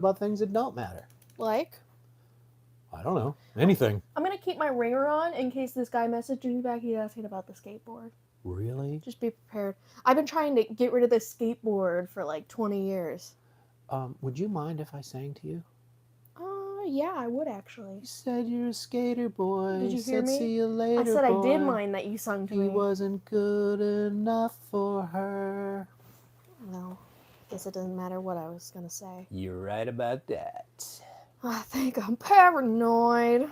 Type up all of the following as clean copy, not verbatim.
about things that don't matter. Like? I don't know. Anything. I'm gonna keep my ringer on in case this guy messages me back. He's asking about the skateboard. Really? Just be prepared. I've been trying to get rid of this skateboard for like 20 years. Would you mind if I sang to you? Yeah, I would actually. You said you're a skater boy. Did you hear Said me? see you I later, said I boy. did mind that you sung to He me. wasn't good enough for her. No, guess it doesn't matter what I was gonna say. You're right about that. I think I'm paranoid.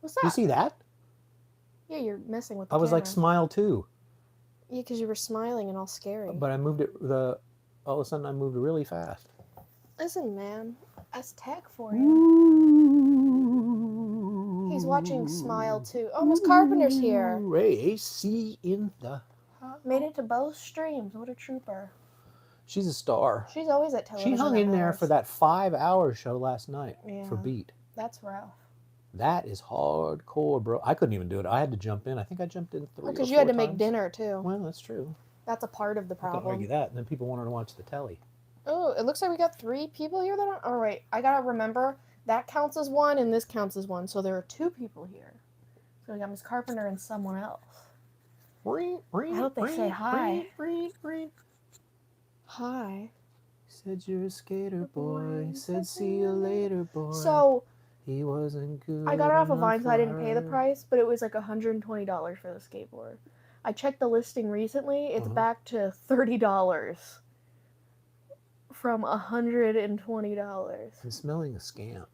What's that? You see that? Yeah, you're messing with the I was camera. like, smile too. Yeah, because you were smiling and all scary. But I moved it, all of a sudden I moved really fast. Listen, man, that's tech for you. Ooh. He's watching Smile too. Oh, Miss Carpenter's here. AC in the... Made it to both streams. What a trooper. She's a star. She's always at television. She hung in there for that 5-hour show last night for Yeah. Beat. That's rough. That is hardcore, bro. I couldn't even do it. I had to jump in. I think I jumped in 3 or 4 times. Because you had to make dinner too. Well, that's true. That's a part of the I can't problem. argue that. And then people wanted to watch the telly. Oh, it looks like we got 3 people here that are... All right, I gotta remember, that counts as 1 and this counts as 1. So there are 2 people here. So we got Miss Carpenter and someone else. I hope they say hi. Hi. Said you're a skater boy. Said see you later, boy. So... He wasn't good. I got it off of enough Vine, so I for didn't pay the her. price, but it was like $120 for the skateboard. I checked the listing recently. It's back to $30 from $120. I'm smelling a scam.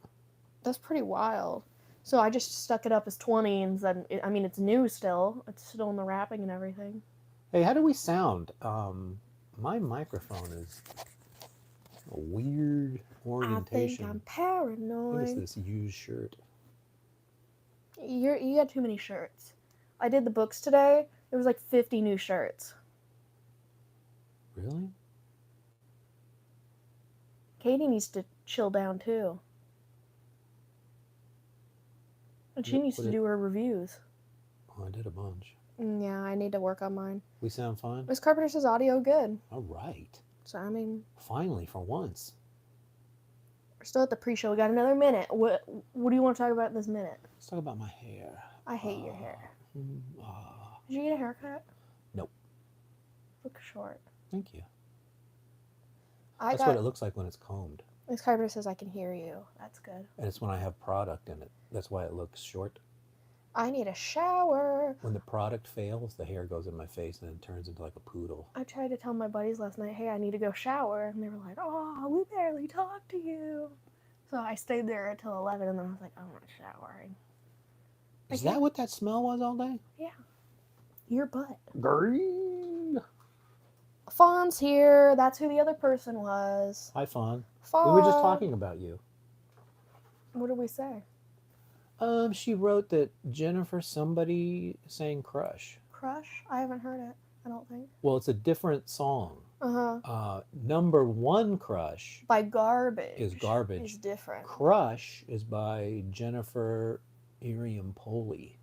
That's pretty wild. So I just stuck it up as 20, and then I mean it's new still. It's still in the wrapping and everything. Hey, how do we sound? My microphone is a weird orientation. I think I'm paranoid. What is this used shirt? You got too many shirts. I did the books today. There was like 50 new shirts. Really? Katie needs to chill down too. And she needs to do her reviews. Oh, I did a bunch. Yeah, I need to work on mine. We sound fine? Miss Carpenter says audio good. All right. So, I mean... Finally, for once. We're still at the pre-show. We got another minute. What do you want to talk about in this minute? Let's talk about my hair. I hate your hair. Did you get a haircut? Nope. Look short. Thank you. That's what it looks like when it's combed. Miss Carpenter says I can hear you. That's good. And it's when I have product in it. That's why it looks short. I need a shower. When the product fails, the hair goes in my face and it turns into like a poodle. I tried to tell my buddies last night, hey, I need to go shower. And they were like, oh, we barely talked to you. So I stayed there until 11, and then I was like, I'm not showering. Is that what that smell was all day? Yeah. Your butt. Green. Fawn's here. That's who the other person was. Hi, Fawn. Fawn. We were just talking about you. What did we say? She wrote that Jennifer somebody sang Crush. Crush? I haven't heard it, I don't think. Well, it's a different song. Uh-huh. Number 1 Crush by Garbage. Is Garbage. Is different. Crush is by Jennifer Iriampoli.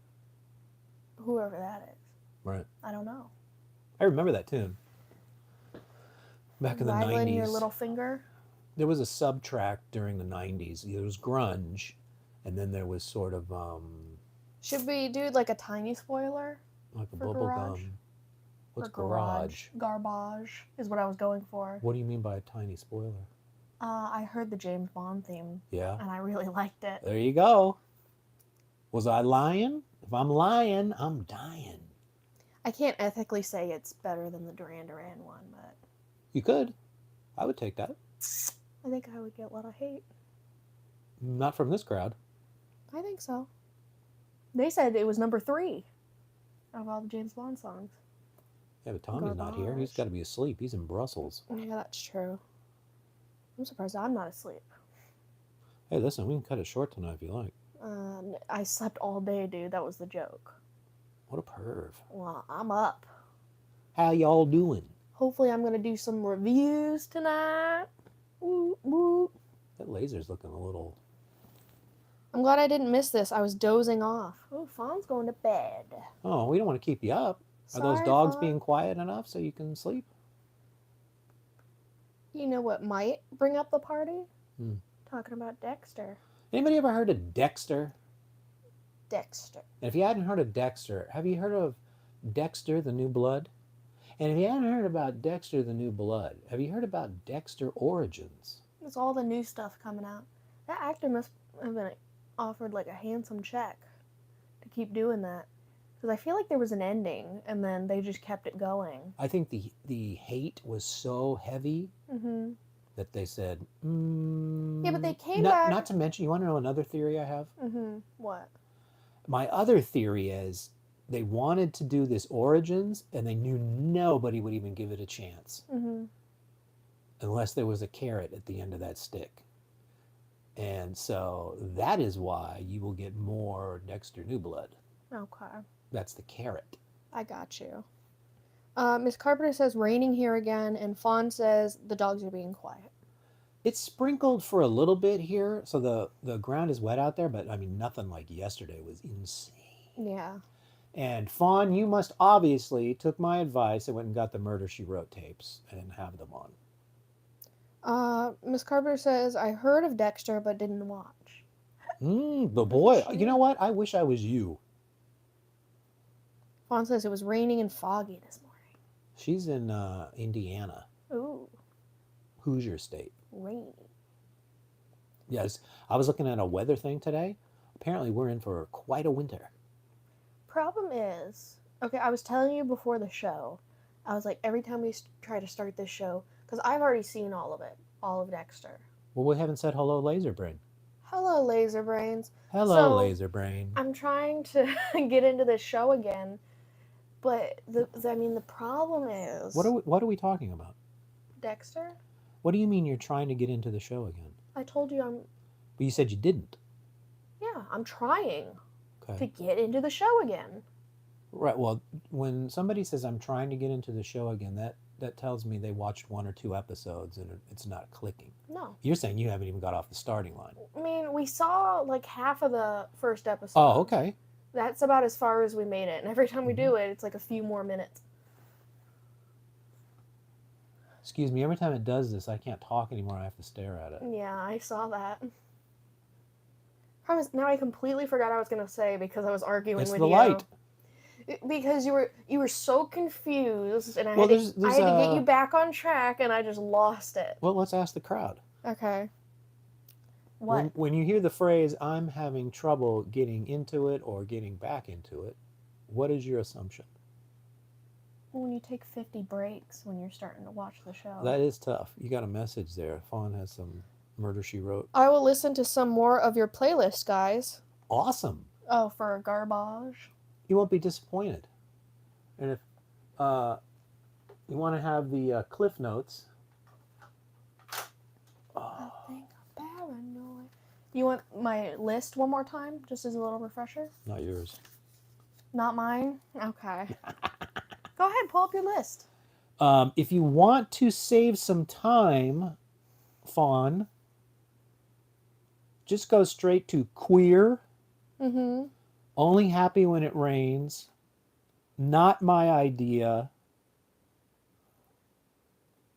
Whoever that is. Right. I don't know. I remember that tune. Back in the 90s. Your little finger? There was a subtrack during the 90s. There was grunge, and then there was sort of... Should we do like a tiny spoiler? Like a bubble gum. What's garage? Garbage is what I was going for. What do you mean by a tiny spoiler? I heard the James Bond theme. Yeah. And I really liked it. There you go. Was I lying? If I'm lying, I'm dying. I can't ethically say it's better than the Duran Duran one, but... You could. I would take that. I think I would get a lot of hate. Not from this crowd. I think so. They said it was number 3 of all the James Bond songs. Yeah, but Tommy's not here. He's got to be asleep. He's in Brussels. Yeah, that's true. I'm surprised I'm not asleep. Hey, listen, we can cut it short tonight if you like. I slept all day, dude. That was the joke. What a perv. Well, I'm up. How y'all doing? Hopefully I'm going to do some reviews tonight. Woo, woo. That laser's looking a little... I'm glad I didn't miss this. I was dozing off. Oh, Fawn's going to bed. Oh, we don't want to keep you up. Sorry, Are those dogs Fawn. being quiet enough so you can sleep? You know what might bring up the party? Hmm. Talking about Dexter. Anybody ever heard of Dexter? Dexter. And if you hadn't heard of Dexter, have you heard of Dexter the New Blood? And if you hadn't heard about Dexter the New Blood, have you heard about Dexter Origins? It's all the new stuff coming out. That actor must have been offered like a handsome check to keep doing that. Because I feel like there was an ending and then they just kept it going. I think the hate was so heavy Mm-hmm. that they said, Yeah, but they came not, back. Not to mention, you want to know another theory I have? Mm-hmm. What? My other theory is they wanted to do this Origins and they knew nobody would even give it a chance Mm-hmm. unless there was a carrot at the end of that stick. And so that is why you will get more Dexter New Blood. Okay. That's the carrot. I got you. Miss Carpenter says raining here again, and Fawn says the dogs are being quiet. It's sprinkled for a little bit here, so the ground is wet out there, but I mean, nothing like yesterday was insane. Yeah. And Fawn, you must obviously took my advice and went and got the Murder, She Wrote tapes and have them on. Miss Carpenter says I heard of Dexter but didn't watch. The boy, you know what? I wish I was you. Fawn says it was raining and foggy this morning. She's in Indiana. Ooh. Hoosier State. Rain. Yes, I was looking at a weather thing today. Apparently, we're in for quite a winter. Problem is, okay, I was telling you before the show, I was like, every time we try to start this show, because I've already seen all of it, all of Dexter. Well, we haven't said hello, Laser Brain. Hello, Laser Brains. Hello, So, Laser Brain. I'm trying to get into this show again, but the problem is What are we talking about? Dexter. What do you mean you're trying to get into the show again? I told you I'm. But you said you didn't. Yeah, I'm trying to Okay. get into the show again. Right. Well, when somebody says I'm trying to get into the show again, that tells me they watched 1 or 2 episodes and it's not clicking. No. You're saying you haven't even got off the starting line. I mean, we saw like half of the first episode. Oh, okay. That's about as far as we made it. And every time we do it, it's like a few more minutes. Excuse me, every time it does this, I can't talk anymore. I have to stare at it. Yeah, I saw that. Promise, now I completely forgot what I was going to say because I was arguing It's with the you. light. Because you were so confused, and I Well, had there's to get you back on track, and I just lost it. Well, let's ask the crowd. Okay. What? When you hear the phrase, I'm having trouble getting into it or getting back into it, what is your assumption? When you take 50 breaks when you're starting to watch the show. That is tough. You got a message there. Fawn has some Murder, She Wrote. I will listen to some more of your playlist, guys. Awesome. Oh, for garbage. You won't be disappointed. And if you want to have the Cliff Notes. I think I'm paranoid. You want my list one more time, just as a little refresher? Not yours. Not mine? Okay. Go ahead, pull up your list. If you want to save some time, Fawn, just go straight to Queer, Mm-hmm. Only Happy When It Rains, Not My Idea,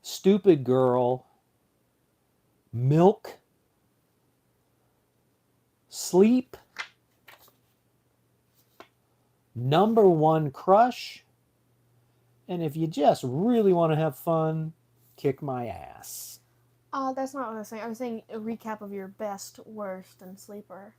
Stupid Girl, Milk, Sleep, Number One Crush, and if you just really want to have fun, Kick My Ass. That's not what I was saying. I was saying a recap of your best, worst, and sleeper.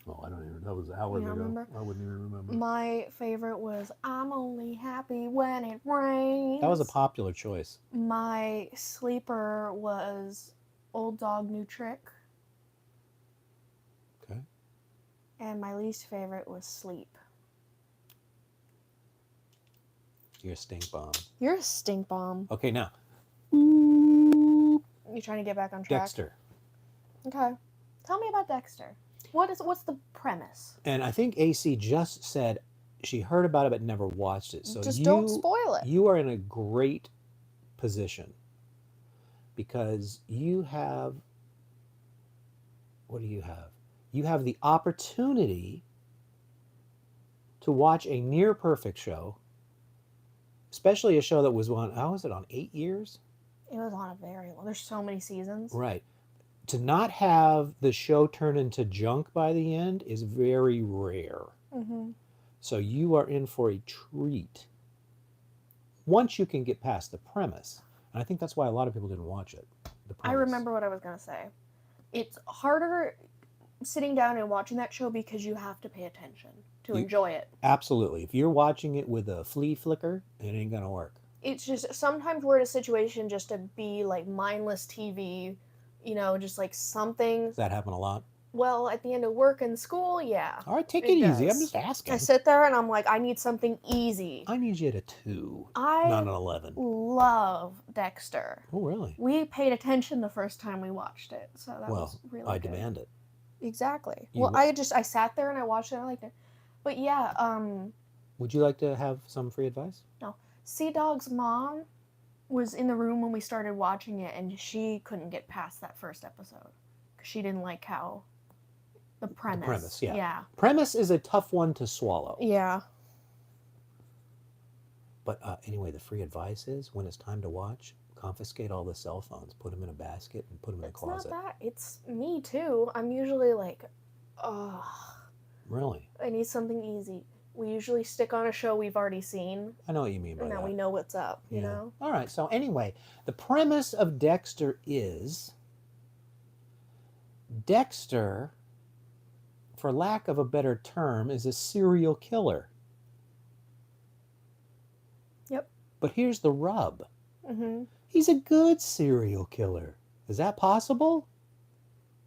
Oh, I don't even. That was hours ago. Remember? I wouldn't even remember. My favorite was I'm Only Happy When It Rains. That was a popular choice. My sleeper was Old Dog New Trick. Okay. And my least favorite was Sleep. You're a stink bomb. You're a stink bomb. Okay, now. You trying to get back on track? Dexter. Okay. Tell me about Dexter. What's the premise? And I think AC just said she heard about it but never watched it. So Just don't spoil it. You are in a great position because you have, what do you have? You have the opportunity to watch a near perfect show, especially a show that was on, how was it, on 8 years? It was on a very long. There's so many seasons. Right. To not have the show turn into junk by the end is very rare. Mm-hmm. So you are in for a treat once you can get past the premise. And I think that's why a lot of people didn't watch it. The I premise. remember what I was gonna say. It's harder sitting down and watching that show because you have to pay attention to enjoy it. Absolutely. If you're watching it with a flea flicker, it ain't going to work. It's just sometimes we're in a situation just to be like mindless TV, just like something. Does that happen a lot? Well, at the end of work and school, yeah. All right, take it easy. I'm just I asking. sit there and I'm like, I need something easy. I need you at a 2, I not an 11. love Dexter. Oh, really? We paid attention the first time we watched it, so that was really I good. demand it. Exactly. You Well, I sat there and I watched it and I liked it. But yeah, Would you like to have some free advice? no. Sea Dog's mom was in the room when we started watching it, and she couldn't get past that first episode because she didn't like how the premise. The premise, yeah. Yeah. Premise is a tough one to swallow. Yeah. But anyway, the free advice is when it's time to watch, confiscate all the cell phones, put them in a basket, and put them in the closet. It's not that. It's me too. I'm usually like, ugh. Really? I need something easy. We usually stick on a show we've already seen. I know what you mean by And now that. we know what's up, you know? All right, so anyway, the premise of Dexter is Dexter, for lack of a better term, is a serial killer. Yep. But here's the rub. Mm-hmm. He's a good serial killer. Is that possible?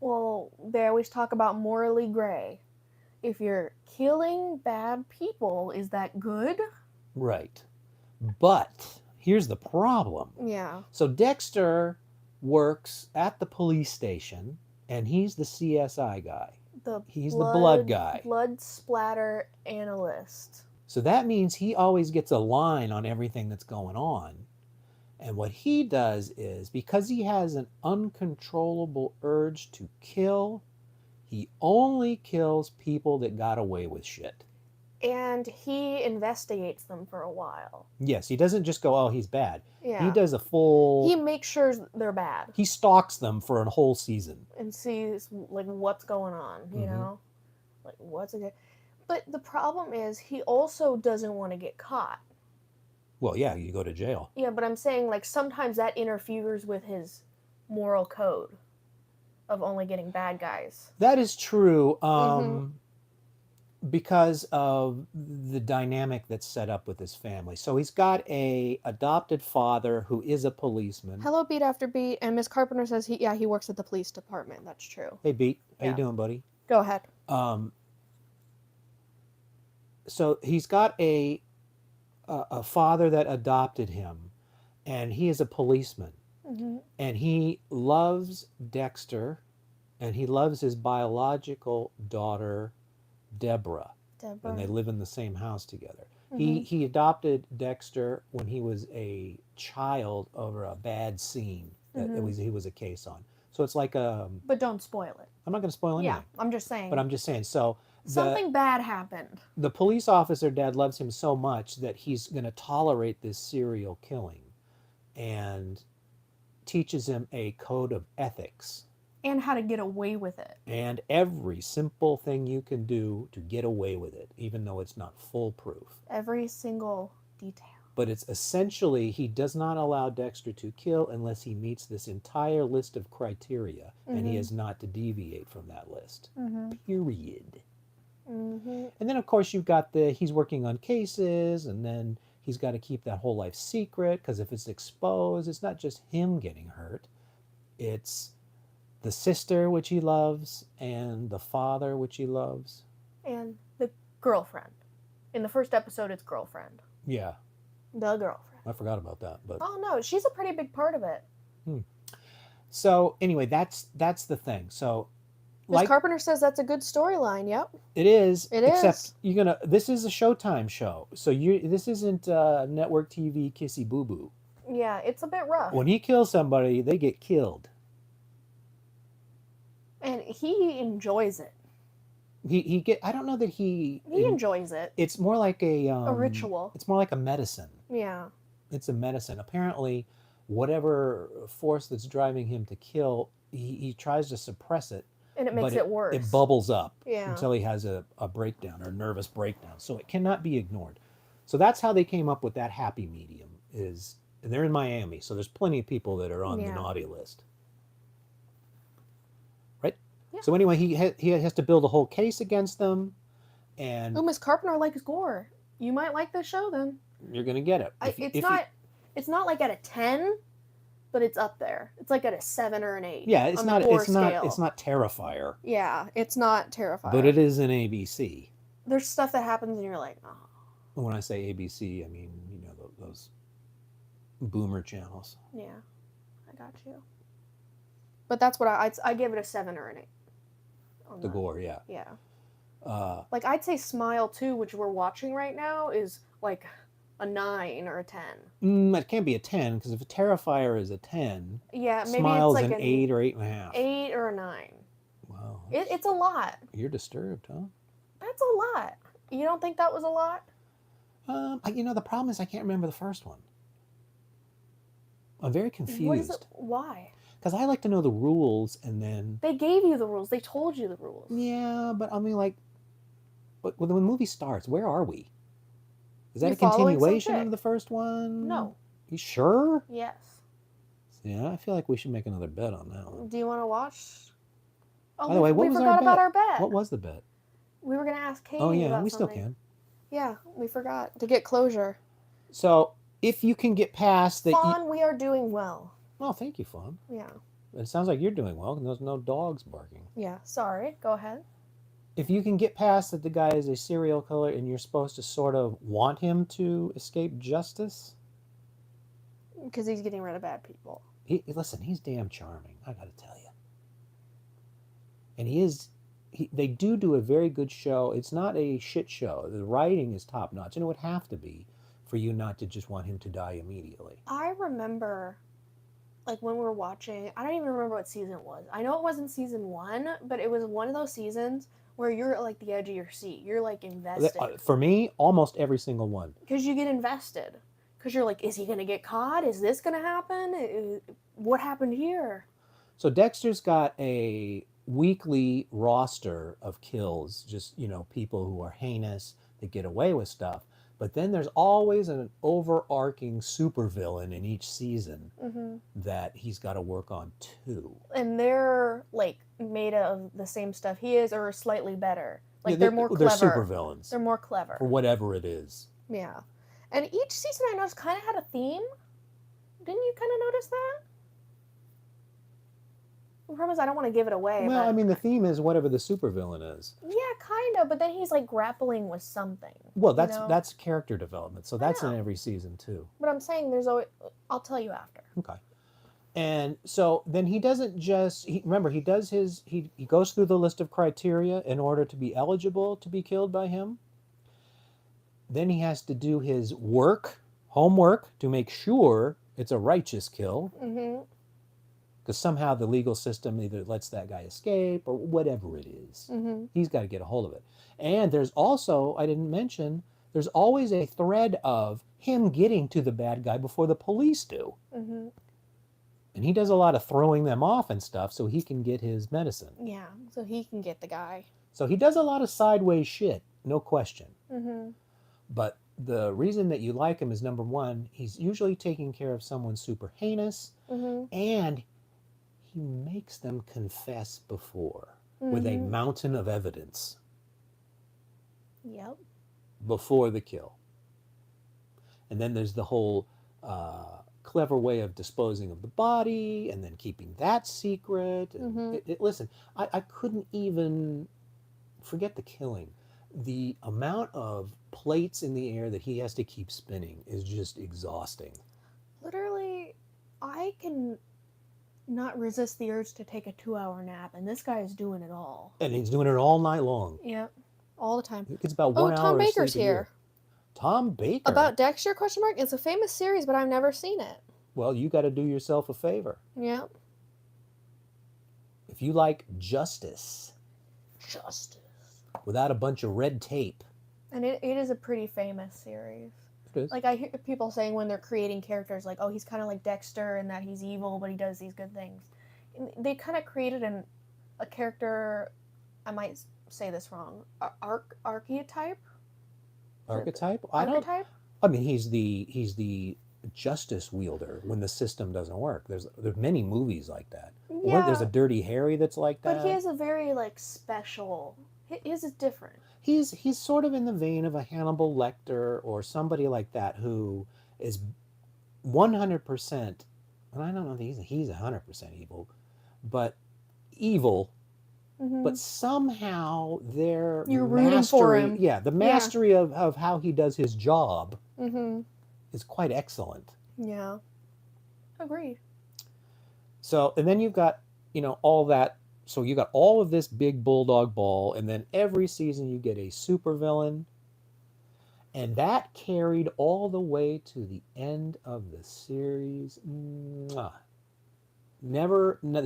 Well, they always talk about morally gray. If you're killing bad people, is that good? Right. But here's the problem. Yeah. So Dexter works at the police station, and he's the CSI guy. He's the blood guy. Blood splatter analyst. So that means he always gets a line on everything that's going on. And what he does is, because he has an uncontrollable urge to kill, he only kills people that got away with shit. And he investigates them for a while. Yes, he doesn't just go, oh, he's bad. Yeah. He does a full... He makes sure they're bad. He stalks them for a whole season. And sees, like, what's going on, you know? Like, what's it... But the problem is, he also doesn't want to get caught. Well, yeah, you go to jail. Yeah, but I'm saying, like, sometimes that interferes with his moral code of only getting bad guys. That is true, because of the dynamic that's set up with his family. So he's got a adopted father who is a policeman. Hello, Beat After Beat, and Miss Carpenter says he works at the police department. That's true. Hey, Beat, how Yeah. you doing, buddy? Go ahead. So he's got a father that adopted him, and he is a policeman. Mm-hmm. And he loves Dexter, and he loves his biological daughter, Deborah. And they live in the same house together. He adopted Dexter when he was a child over a bad scene that he was a case on. So it's like But don't spoil it. I'm not going to spoil anything. Yeah, I'm just saying. But I'm just saying. So something bad happened. the police officer dad loves him so much that he's going to tolerate this serial killing, and teaches him a code of ethics. And how to get away with it. And every simple thing you can do to get away with it, even though it's not foolproof. Every single detail. But it's essentially, he does not allow Dexter to kill unless he meets this entire list of criteria, and he is not to deviate from that list. Period. And then, of course, you've got he's working on cases, and then he's got to keep that whole life secret, because if it's exposed, it's not just him getting hurt. It's the sister, which he loves, and the father, which he loves. And the girlfriend. In the first episode, it's girlfriend. Yeah. The girlfriend. I forgot about that. But oh, no, she's a pretty big part of it. So, anyway, that's the thing. So, Miss Carpenter says that's a good storyline. Yep. It is. It except is. This is a Showtime show. So, this isn't network TV kissy boo boo. Yeah, it's a bit rough. When he kills somebody, they get killed. And he enjoys it. I don't know that he enjoys it. It's more like a ritual. It's more like a medicine. Yeah. It's a medicine. Apparently, whatever force that's driving him to kill, he tries to suppress it, And it makes but it worse. it bubbles up Yeah. until he has a breakdown or a nervous breakdown. So it cannot be ignored. So that's how they came up with that happy medium. And they're in Miami, so there's plenty of people that are on the Yeah. naughty list. Right? Yeah. So anyway, he has to build a whole case against them, and Miss Carpenter likes gore. You might like this show then. you're going to get it. It's not like at a 10, but it's up there. It's like at a 7 or an 8. Yeah, it's on not the gore it's not scale. it's not Terrifier, Yeah, it's not terrifying. but it is an ABC. There's stuff that happens and you're like, oh. When I say ABC, I mean, those boomer channels. Yeah, I got you. But that's what I give it a 7 or an 8. The gore, yeah. Yeah. Like I'd say Smile 2, which we're watching right now, is like a 9 or a 10. It can't be a 10, because if a Terrifier is a 10, yeah, maybe Smile's it's like an 8 or 8.5. 8 or a 9. Wow. It's a lot. You're disturbed, huh? That's a lot. You don't think that was a lot? The problem is I can't remember the first one. I'm very confused. Why? Because I like to know the rules, and then... They gave you the rules. They told you the rules. Yeah, but I mean, but when the movie starts, where are we? Is that You're a continuation of the first one? No. You sure? Yes. Yeah, I feel like we should make another bet on that one. Do you want to watch? Oh, By the way, what was our bet? We forgot about our bet. What was the bet? We were going to ask Katie. Oh, yeah, about we something. still can. Yeah, we forgot to get closure. So, if you can get past that... Fawn, we are doing well. Oh, thank you, Fawn. Yeah. It sounds like you're doing well, and there's no dogs barking. Yeah, sorry. Go ahead. If you can get past that the guy is a serial killer and you're supposed to sort of want him to escape justice... Because he's getting rid of bad people. Listen, he's damn charming, I gotta tell you. And he is... they do a very good show. It's not a shit show. The writing is top notch, and it would have to be for you not to just want him to die immediately. I remember, like when we were watching, I don't even remember what season it was. I know it wasn't season 1, but it was one of those seasons where you're at like the edge of your seat. You're like invested. For me, almost every single one. Because you get invested. Because you're like, is he going to get caught? Is this going to happen? What happened here? So Dexter's got a weekly roster of kills, just, people who are heinous, that get away with stuff. But then there's always an overarching supervillain in each season that he's got to work on too. And they're like made of the same stuff he is, or slightly better. Like they're more clever. They're supervillains. They're more clever. For whatever it is. Yeah. And each season I noticed kind of had a theme. Didn't you kind of notice that? I promise I don't want to give it away. Well, I mean, the theme is whatever the supervillain is. Yeah, kind of. But then he's like grappling with something. Well, that's character development. So that's in every season too. But I'm saying there's always... I'll tell you after. Okay. And so then he doesn't just... remember, he does his... He goes through the list of criteria in order to be eligible to be killed by him. Then he has to do his homework, to make sure it's a righteous kill. Because somehow the legal system either lets that guy escape or whatever it is. He's got to get a hold of it. And there's also, I didn't mention, there's always a thread of him getting to the bad guy before the police do. And he does a lot of throwing them off and stuff so he can get his medicine. Yeah, so he can get the guy. So he does a lot of sideways shit, no question. But the reason that you like him is, number one, he's usually taking care of someone super heinous, and he makes them confess before with a mountain of evidence. Yep. Before the kill. And then there's the whole clever way of disposing of the body and then keeping that secret. And listen, I couldn't even forget the killing. The amount of plates in the air that he has to keep spinning is just exhausting. Literally, I can not resist the urge to take a 2-hour nap, and this guy is doing it all. And he's doing it all night long. Yep, all the time. It's about 1 hour Tom of Baker's sleep a here. year. Tom Baker? About Dexter, ? It's a famous series, but I've never seen it. Well, you got to do yourself a favor. Yep. If you like justice. Without a bunch of red tape. And it is a pretty famous series. It is. Like, I hear people saying when they're creating characters, like, oh, he's kind of like Dexter in that he's evil, but he does these good things. And they kind of created a character, I might say this wrong, archetype? Archetype? Archetype? I mean, he's the justice wielder when the system doesn't work. There's many movies like that. Yeah. There's a Dirty Harry that's like that. But he has a very, like, special... His is different. He's sort of in the vein of a Hannibal Lecter or somebody like that who is 100%, and I don't know that he's 100% evil, but evil, but somehow their You're mastery, rooting for him. Yeah, the mastery of how he does his job is quite excellent. Yeah. Agreed. So, and then you've got, all that. So you got all of this big bulldog ball, and then every season you get a supervillain. And that carried all the way to the end of the series. There's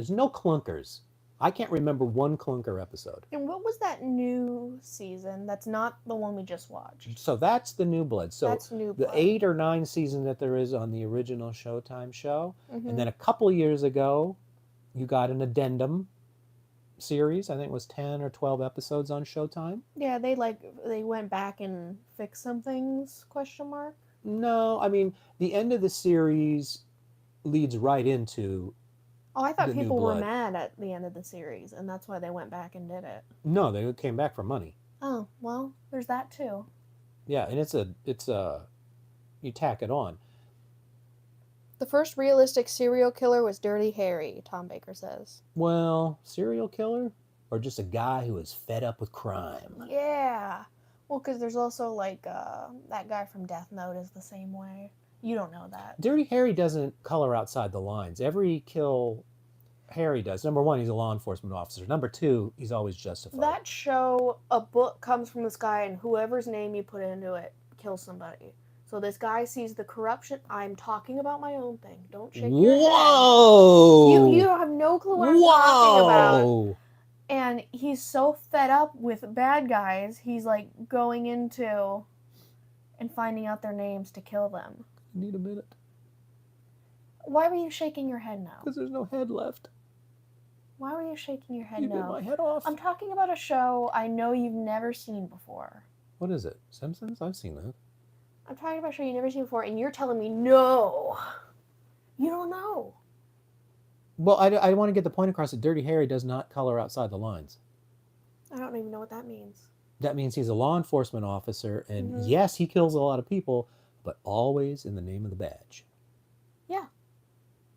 no clunkers. I can't remember one clunker episode. And what was that new season? That's not the one we just watched. So that's the New Blood. So that's New the Blood. 8 or 9 season that there is on the original Showtime show. And then a couple of years ago, you got an addendum series. I think it was 10 or 12 episodes on Showtime. Yeah, they went back and fixed some things, ? No, I mean, the end of the series leads right into Oh, I thought people were mad at the end of the series, and that's why they went back and did it. No, they came back for money. Oh, well, there's that too. Yeah, and it's you tack it on. The first realistic serial killer was Dirty Harry, Tom Baker says. Well, serial killer? Or just a guy who is fed up with crime? Yeah. Well, because there's also, like, that guy from Death Note is the same way. You don't know that. Dirty Harry doesn't color outside the lines. Every kill Harry does. Number 1, he's a law enforcement officer. Number 2, he's always justified. That show, a book comes from this guy, and whoever's name you put into it kills somebody. So this guy sees the corruption. I'm talking about my own thing. Don't shake your head. Whoa! You have no clue what I'm talking about. And he's so fed up with bad guys, he's like going into and finding out their names to kill them. I need a minute. Why were you shaking your head now? Because there's no head left. Why were you shaking your head You now? bit my head off. I'm talking about a show I know you've never seen before. What is it? Simpsons? I've seen that. I'm talking about a show you've never seen before, and you're telling me no. You don't know. Well, I want to get the point across that Dirty Harry does not color outside the lines. I don't even know what that means. That means he's a law enforcement officer, and yes, he kills a lot of people, but always in the name of the badge. Yeah.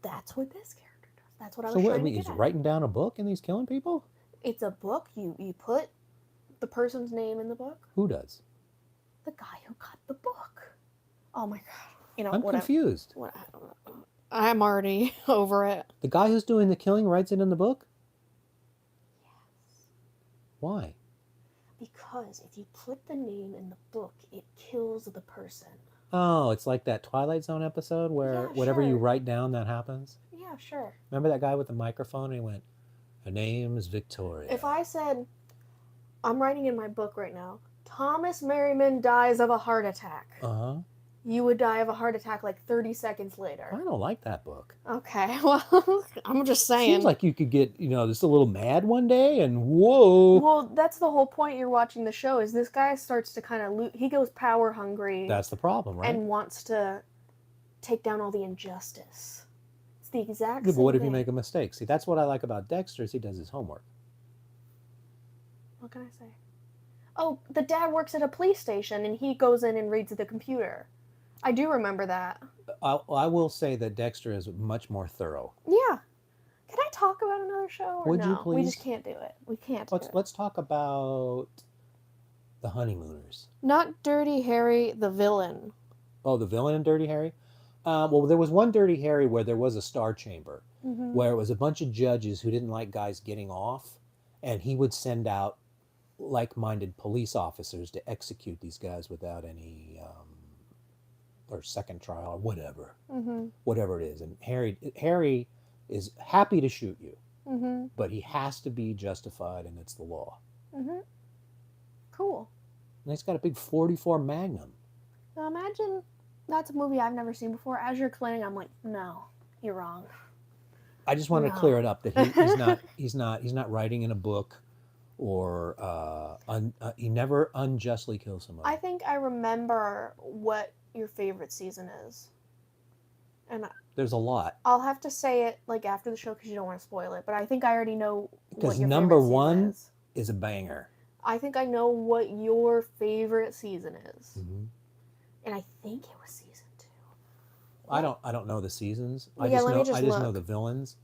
That's what this character does. That's what I was trying to get he's at. writing down a book and he's killing people? It's a book. You put the person's name in the book. Who does? The guy who got the book. Oh my god. I'm confused. I'm already over it. The guy who's doing the killing writes it in the book? Yes. Why? Because if you put the name in the book, it kills the person. Oh, it's like that Twilight Zone episode where whatever you write down, that happens? Yeah, sure. Remember that guy with the microphone and he went, her name is Victoria. If I said, I'm writing in my book right now, Thomas Merriman dies of a heart attack. Uh-huh. You would die of a heart attack like 30 seconds later. I don't like that book. Okay, well, I'm just saying. Seems like you could get, just a little mad one day and whoa. Well, that's the whole point you're watching the show is this guy starts to kind of he goes power hungry. That's the problem, right? And wants to take down all the injustice. It's the exact same But what if you thing. make a mistake? See, that's what I like about Dexter is he does his homework. What can I say? Oh, the dad works at a police station and he goes in and reads the computer. I do remember that. I will say that Dexter is much more thorough. Yeah. Can I talk about another show or Would no? you please? We just can't do it. We can't do it. Let's talk about the Honeymooners. Not Dirty Harry, the villain. Oh, the villain in Dirty Harry? Well, there was one Dirty Harry where there was a star chamber where it was a bunch of judges who didn't like guys getting off, and he would send out like-minded police officers to execute these guys without any or second trial or whatever, whatever it is. And Harry is happy to shoot you, but he has to be justified, and it's the law. Cool. And he's got a big 44 Magnum. Now imagine That's a movie I've never seen before. As you're explaining, I'm like, no, you're wrong. I just want to No. clear it up that he's not writing in a book, or he never unjustly kills somebody. I think I remember what your favorite season is. And there's a lot. I'll have to say it like after the show because you don't want to spoil it. But I think I already know what your number favorite season one is a banger. I think I know what your favorite season is, and I think it was season 2. I don't know the seasons. Yeah, I just look. know the villains,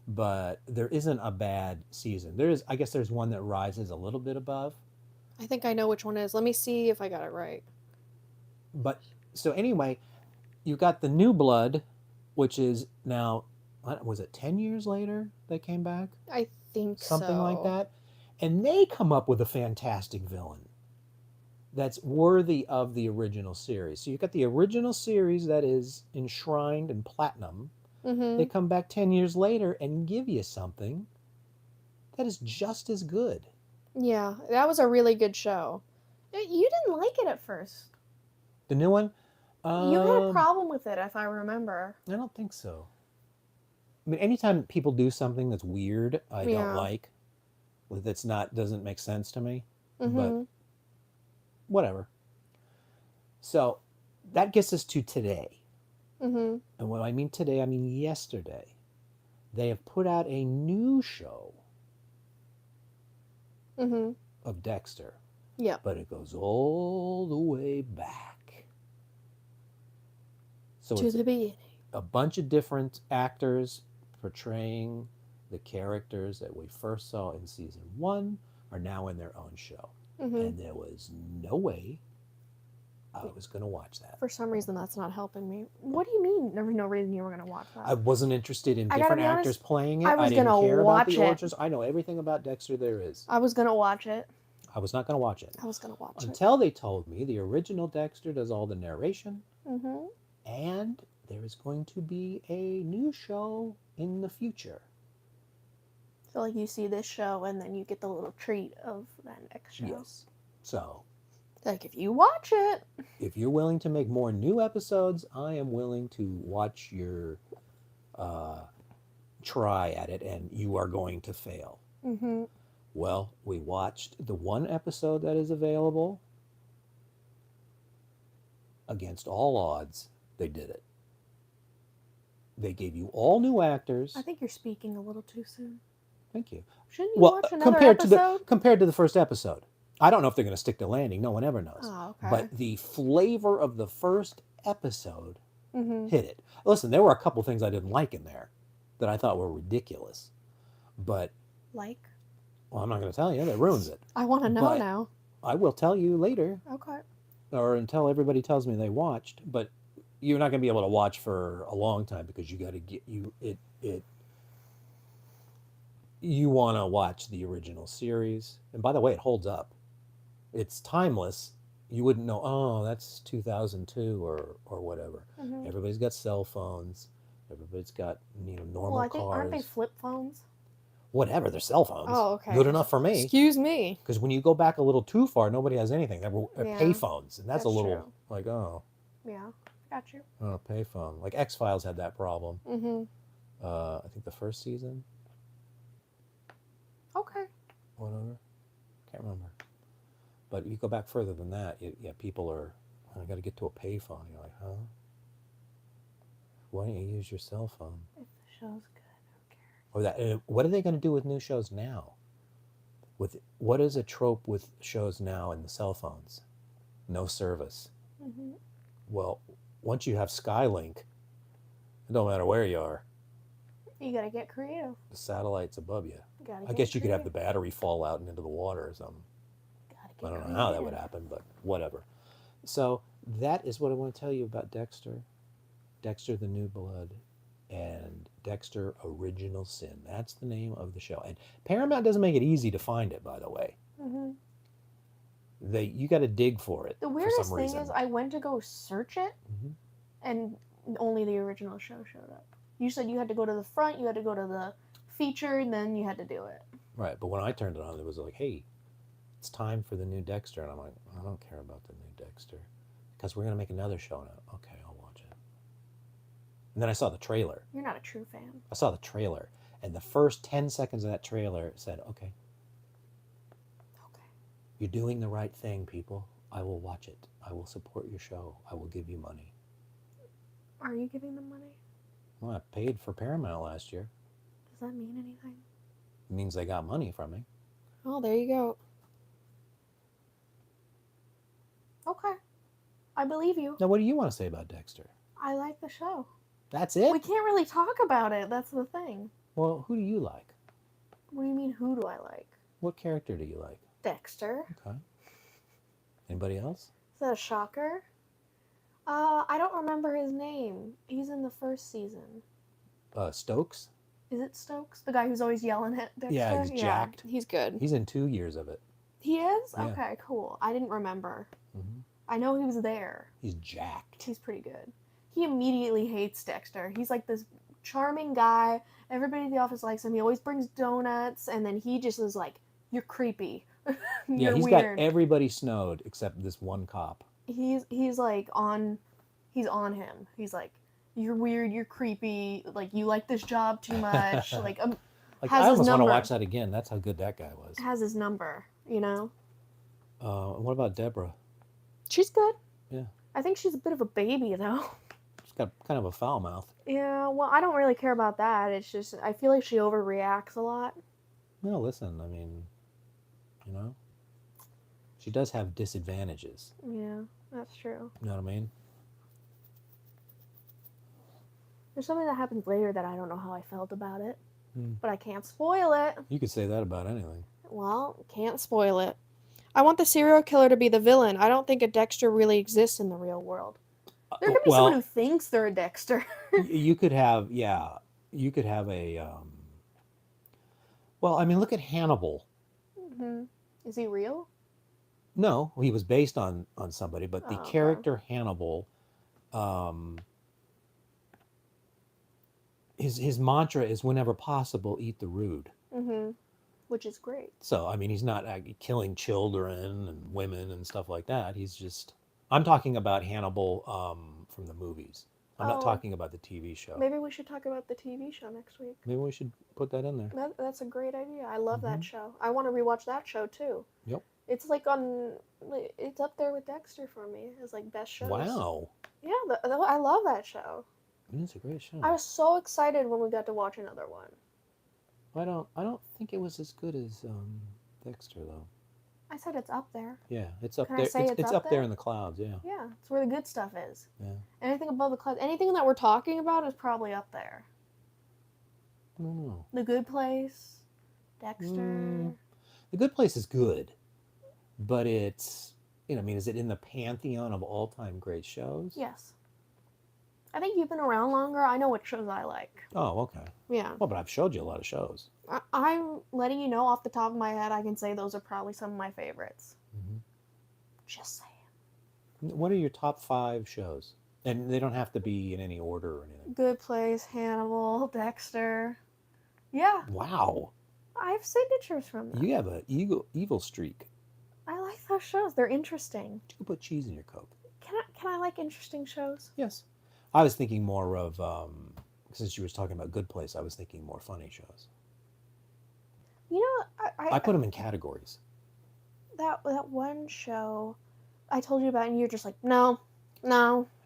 but there isn't a bad season. I guess there's one that rises a little bit above. I think I know which one it is. Let me see if I got it right. But so anyway, you've got the New Blood, which is now, was it 10 years later they came back? I think something so. like that. And they come up with a fantastic villain that's worthy of the original series. So you've got the original series that is enshrined in platinum. They come back 10 years later and give you something that is just as good. Yeah, that was a really good show. You didn't like it at first. The new one? You had a problem with it, if I remember. I don't think so. I mean, anytime people do something that's weird, I don't like. That's doesn't make sense to me. But whatever. So that gets us to today. And when I mean today, I mean yesterday. They have put out a new show of Dexter. Yeah. But it goes all the way back. So to the beginning. A bunch of different actors portraying the characters that we first saw in season 1 are now in their own show. And there was no way I was going to watch that. For some reason, that's not helping me. What do you mean there was no reason you were going to watch that? I wasn't interested in different actors playing it. I didn't care about the origins. I know everything about Dexter there is. I was going to watch it. I was not going to watch it. I was going to watch it. Until they told me the original Dexter does all the narration. And there is going to be a new show in the future. So like you see this show and then you get the little treat of that next show. Yes. So like if you watch it. If you're willing to make more new episodes, I am willing to watch your try at it, and you are going to fail. Well, we watched the one episode that is available. Against all odds, they did it. They gave you all new actors. I think you're speaking a little too soon. Thank you. Shouldn't you watch another episode? Compared to the first episode. I don't know if they're going to stick the landing. No one ever knows. Oh, okay. But the flavor of the first episode hit it. Listen, there were a couple things I didn't like in there that I thought were ridiculous. But... Like? Well, I'm not going to tell you. That ruins it. I want to know now. I will tell you later. Okay. Or until everybody tells me they watched. But you're not going to be able to watch for a long time because you got to get... You want to watch the original series. And by the way, it holds up. It's timeless. You wouldn't know, oh, that's 2002 or whatever. Everybody's got cell phones. Everybody's got, normal cars. Aren't they flip phones? Whatever, they're cell phones. Oh, okay. Good enough for me. Excuse me. Because when you go back a little too far, nobody has anything. They're pay phones. And that's a little, true. like, oh. Yeah, got you. Oh, pay phone. Like X-Files had that problem. I think the first season. Okay. Whatever. Can't remember. But you go back further than that, people are, I got to get to a payphone. You're like, huh? Why don't you use your cell phone? If the show's good, Or that. What are they going to do with new shows now? What is a trope with shows now in the cell phones? No service. Well, once you have Skylink, it don't matter where you are. You got to get creative. The satellite's above you. I guess you could have the battery fall out and into the water or something. I don't know how that would happen, but whatever. So that is what I want to tell you about Dexter. Dexter the New Blood and Dexter Original Sin. That's the name of the show. And Paramount doesn't make it easy to find it, by the way. You got to dig for it. The weirdest for some thing reason. is I went to go search it, and only the original show showed up. You said you had to go to the front, you had to go to the feature, and then you had to do it. Right, but when I turned it on, it was like, hey, it's time for the new Dexter. And I'm like, I don't care about the new Dexter. Because we're going to make another show now. Okay, I'll watch And then I saw the trailer. You're not a true fan. I saw the trailer, and the first 10 seconds of that trailer said, okay, Okay. you're doing the right thing, people. I will watch it. I will support your show. I will give you money. Are you giving them money? Well, I paid for Paramount last year. Does that mean anything? It means they got money from me. Oh, there you go. Okay. I believe you. Now, what do you want to say about Dexter? I like the show. That's it? We can't really talk about it. That's the thing. Well, who do you like? What do you mean, who do I like? What character do you like? Dexter. Okay. Anybody else? Is that a shocker? I don't remember his name. He's in the first season. Stokes? Is it Stokes? The guy who's always yelling at Dexter? Yeah, he's jacked. He's good. He's in 2 years of it. He is? Yeah. Okay, cool. I didn't remember. Mm-hmm. I know he was there. He's jacked. He's pretty good. He immediately hates Dexter. He's like this charming guy. Everybody in the office likes him. He always brings donuts, and then he just is like, "You're creepy. Yeah, You're he's weird." got everybody snowed except this one cop. He's like on him. He's like, "You're weird. You're creepy. Like you like this job too much." Like Like, has I his almost want to number. watch that again. That's how good that guy was. Has his number. You know. What about Deborah? She's good. Yeah. I think she's a bit of a baby though. She's got kind of a foul mouth. Yeah. Well, I don't really care about that. It's just I feel like she overreacts a lot. No, listen, I mean, you know, she does have disadvantages. Yeah, that's true. You know what I mean? There's something that happens later that I don't know how I felt about it, Hmm. but I can't spoil it. You could say that about anything. Well, can't spoil it. I want the serial killer to be the villain. I don't think a Dexter really exists in the real world. There could be someone who thinks they're a Dexter. You could have, yeah, you could have a, well, I mean, look at Hannibal. Mm-hmm. Is he real? No, he was based on somebody, but the okay. character Hannibal, his mantra is whenever possible, eat the rude. Mm-hmm. Which is great. So, I mean, he's not killing children and women and stuff like that. He's just, I'm talking about Hannibal from the movies. I'm not talking about the TV show. Maybe we should talk about the TV show next week. Maybe we should put that in there. That's a great idea. I love that show. I want to rewatch that show too. Yep. It's like it's up there with Dexter for me as like best shows. Wow. Yeah, I love that show. It's a great show. I was so excited when we got to watch another one. I don't think it was as good as Dexter though. I said it's up there. Yeah, it's up Can there. I say It's up there in the clouds. Yeah. Yeah, it's where the good stuff is. Yeah. Anything above the clouds, anything that we're talking about is probably up there. I don't know. The Good Place, Dexter. The Good Place is good, but it's, you know, I mean, is it in the pantheon of all-time great shows? Yes. I think you've been around longer. I know what shows I like. Oh, okay. Yeah. Well, but I've showed you a lot of shows. I'm letting you know off the top of my head, I can say those are probably some of my favorites. Mm-hmm. Just saying. What are your top 5 shows? And they don't have to be in any order or anything. Good Place, Hannibal, Dexter. Yeah. Wow. I have signatures from them. You have an evil streak. I like those shows. They're interesting. You can put cheese in your Coke. Can I like interesting shows? Yes. I was thinking more of, since you were talking about Good Place, I was thinking more funny shows. You know, I put them in categories. That one show I told you about, and you're just like, no.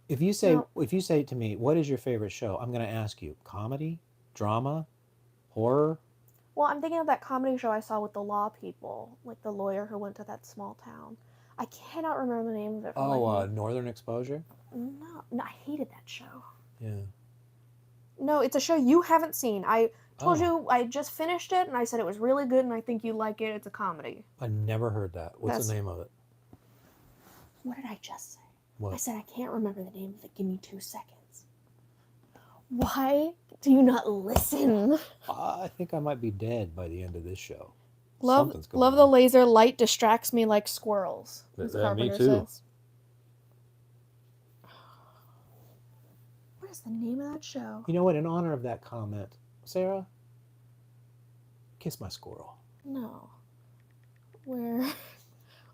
If you say to me, what is your favorite show? I'm going to ask you, comedy, drama, horror? Well, I'm thinking of that comedy show I saw with the law people, like the lawyer who went to that small town. I cannot remember the name of it. Northern Exposure? No, I hated that show. Yeah. No, it's a show you haven't seen. I told you I just finished it, and I said it was really good, and I think you like it. It's a comedy. I never heard that. What's the name of it? What did I just say? What? I said I can't remember the name of it. Give me 2 seconds. Why do you not listen? I think I might be dead by the end of this show. Love the laser light distracts me like squirrels. Me too. Says. What is the name of that show? You know what? In honor of that comment, Sarah, kiss my squirrel. No. Where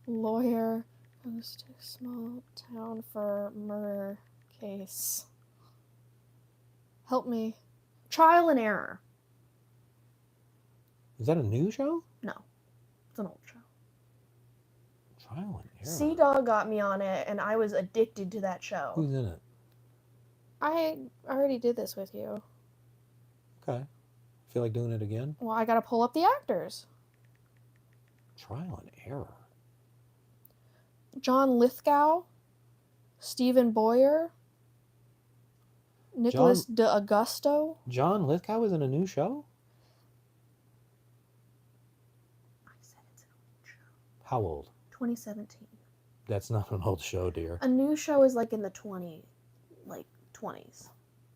lawyer goes to a small town for murder case. Help me. Trial and Error. Is that a new show? No, it's an old show. Trial and Error. Sea Dog got me on it, and I was addicted to that show. Who's in it? I already did this with you. Okay. Feel like doing it again? Well, I gotta pull up the actors. Trial and Error. John Lithgow, Stephen Boyer, Nicholas D'Augusto. John Lithgow was in a new show? I said it's an old show. How old? 2017. That's not an old show, dear. A new show is like in the 20s,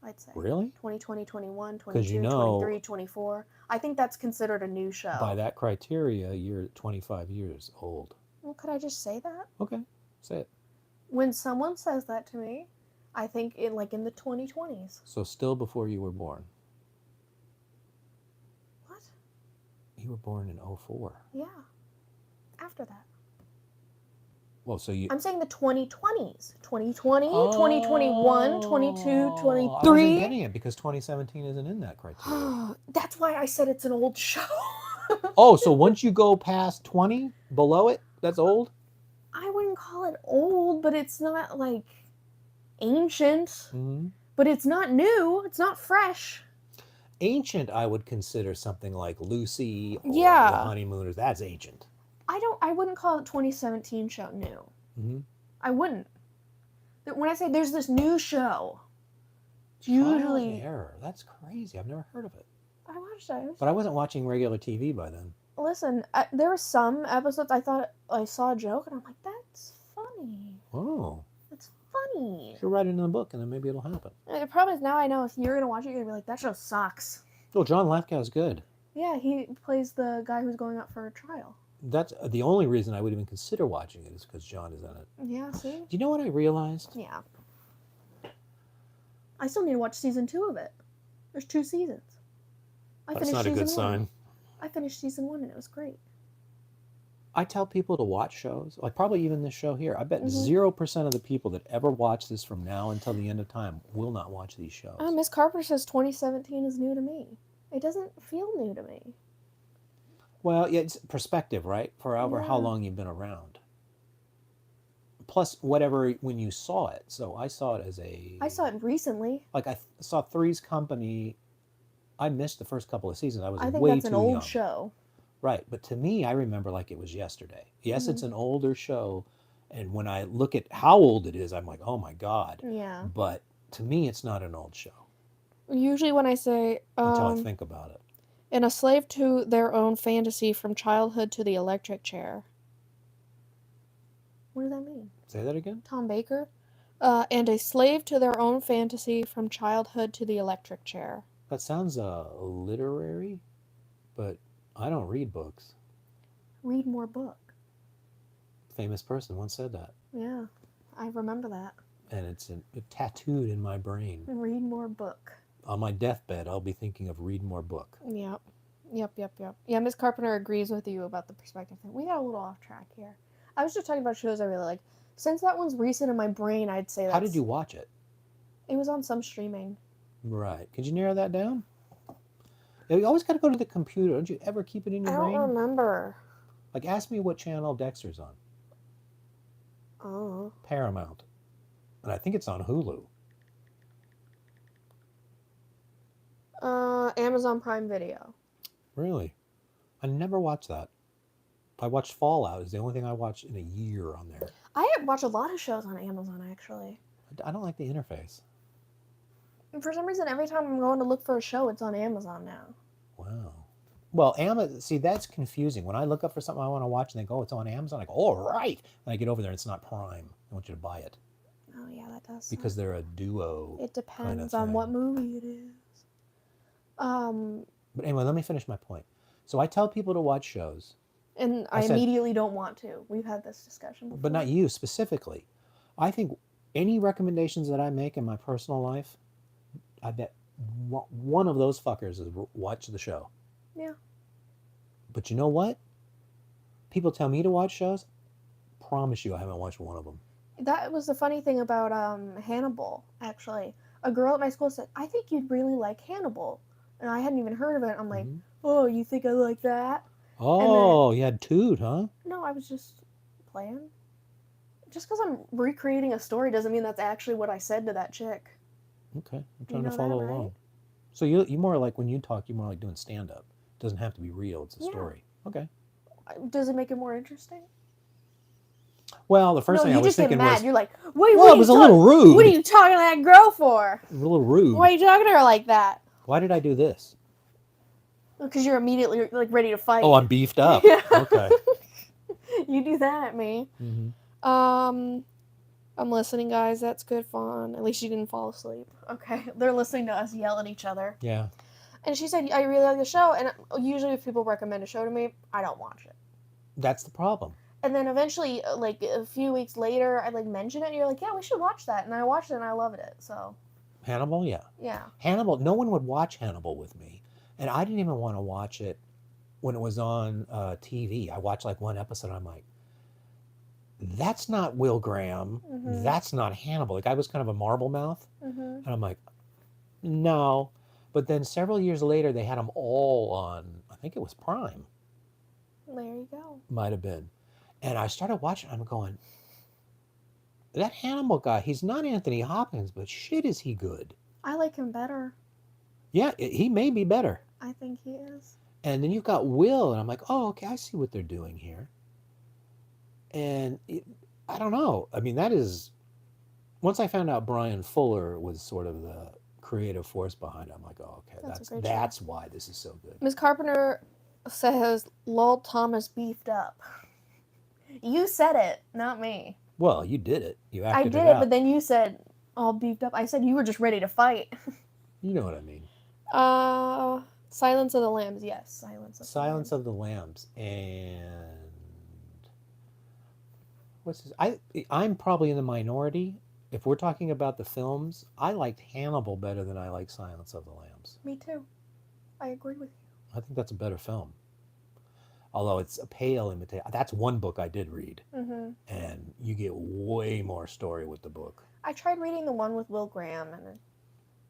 I'd say. Really? 2020, 21, 22, you know, 23, 24. I think that's considered a new show. By that criteria, you're 25 years old. Well, could I just say that? Okay, say it. When someone says that to me, I think in the 2020s. So still before you were born. What? You were born in 04. Yeah. After that. Well, so you... I'm saying the 2020s. 2020, Oh, 2021, 22, I 23. wasn't getting it because 2017 isn't in that criteria. That's why I said it's an old show. Oh, so once you go past 20, below it, that's old? I wouldn't call it old, but it's not like ancient. Mm-hmm. But it's not new. It's not fresh. Ancient, I would consider something like Lucy or Yeah. The Honeymooners. That's ancient. I wouldn't call it 2017 show new. Mm-hmm. I wouldn't. When I say there's this new show, Trial usually... and Error. That's crazy. I've never heard of it. I watched it. But I wasn't watching regular TV by then. Listen, there were some episodes I thought I saw a joke, and I'm like, that's funny. Oh. That's funny. You should write it in the book, and then maybe it'll happen. And the problem is now I know if you're going to watch it, you're going to be like, that show sucks. Oh, John Lithgow's good. Yeah, he plays the guy who's going up for a trial. That's the only reason I would even consider watching it is because John is in it. Yeah, see? Do you know what I realized? Yeah. I still need to watch season 2 of it. There's 2 seasons. That's not a good sign. I finished season 1 and it was great. I tell people to watch shows, like probably even this show here. I bet Mm-hmm. 0% of the people that ever watch this from now until the end of time will not watch these shows. Miss Carpenter says 2017 is new to me. It doesn't feel new to me. Well, yeah, it's perspective, right? For however how Yeah. long you've been around. Plus, whatever, when you saw it. So I saw it as a... I saw it recently. Like, I saw Three's Company. I missed the first couple of seasons. I was I think way that's too an old young. show. Right, but to me, I remember like it was yesterday. Yes, it's an older show, and when I look at how old it is, I'm like, oh my God. Yeah. But to me, it's not an old show Usually when I say... until I think about it. And a slave to their own fantasy from childhood to the electric chair. What does that mean? Say that again? Tom Baker? And a slave to their own fantasy from childhood to the electric chair. That sounds literary, but I don't read books. Read more book. Famous person once said that. Yeah, I remember that. And it's tattooed in my brain. Read more book. On my deathbed, I'll be thinking of read more book. Yep. Yeah, Miss Carpenter agrees with you about the perspective thing. We got a little off track here. I was just talking about shows I really like. Since that one's recent in my brain, I'd say that's... How did you watch it? It was on some streaming. Right. Could you narrow that down? Yeah, you always got to go to the computer. Don't you ever keep it in your brain? I don't remember. Like, ask me what channel Dexter's on. Oh. Paramount. And I think it's on Hulu. Amazon Prime Video. Really? I never watched that. I watched Fallout. It's the only thing I watched in a year on there. I watch a lot of shows on Amazon, actually. I don't like the interface. And for some reason, every time I'm going to look for a show, it's on Amazon now. Wow. Well, see, that's confusing. When I look up for something I want to watch and they go, it's on Amazon, I go, all right. And I get over there and it's not Prime. I want you to buy it. Oh, yeah, that does. Because they're a duo. It depends kind of on thing. what movie it is. But anyway, let me finish my point. So I tell people to watch shows. And I immediately don't want to. We've had this discussion before. But not you specifically. I think any recommendations that I make in my personal life, I bet one of those fuckers is watch the show. Yeah. But you know what? People tell me to watch shows. Promise you I haven't watched one of them. That was the funny thing about Hannibal, actually. a girl at my school said, I think you'd really like Hannibal. And I hadn't even heard of it. I'm like, Mhm. oh, you think I like that? Oh, you had toot, huh? No, I was just playing. Just because I'm recreating a story doesn't mean that's actually what I said to that chick. Okay, I'm You trying to know follow that, right? along. So you more like when you talk, you more like doing stand up. It doesn't have to be real. It's a Yeah. story. Okay. Does it make it more interesting? Well, the first No, thing I you was just get thinking mad. was, You're like, well, it was a little What are rude. you talking to that girl for? A little rude. Why are you talking to her like that? Why did I do this? Because you're immediately like ready to fight. Oh, I'm beefed up. Yeah. Okay. You do that at me. Mm-hmm. I'm listening, guys. That's good fun. At least you didn't fall asleep. Okay. They're listening to us yell at each other. Yeah. And she said, I really like the show. And usually if people recommend a show to me, I don't watch it. That's the problem. And then eventually, like a few weeks later, I like mention it, and you're like, "Yeah, we should watch that." And I watched it, and I loved it. So Hannibal, yeah. yeah, Hannibal, no one would watch Hannibal with me. And I didn't even want to watch it when it was on TV. I watched like one episode, and I'm like, that's not Will Graham. Mhm. That's not Hannibal. The guy was kind of a marble mouth. Mhm. And I'm like, no. But then several years later, they had them all on, I think it was Prime. There you go. Might have been. And I started watching, I'm going, that Hannibal guy, he's not Anthony Hopkins, but shit is he good. I like him better. Yeah, he may be better. I think he is. And then you've got Will, and I'm like, oh, okay, I see what they're doing here. And I don't know. I mean, that is, once I found out Brian Fuller was sort of the creative force behind it, I'm like, oh, okay, that's why this is so good. Ms. Carpenter says, "Lol, Thomas beefed up." You said it, not me. Well, you did it. You acted I did it it, out. but then you said, "All beefed up." I said you were just ready to fight. You know what I mean. Silence of the Lambs. Yes, Silence of the Lambs. And what's this? I'm probably in the minority. If we're talking about the films, I liked Hannibal better than I like Silence of the Lambs. Me too. I agree with you. I think that's a better film. Although it's a pale imitation. That's one book I did read. Mm-hmm. And you get way more story with the book. I tried reading the one with Will Graham, and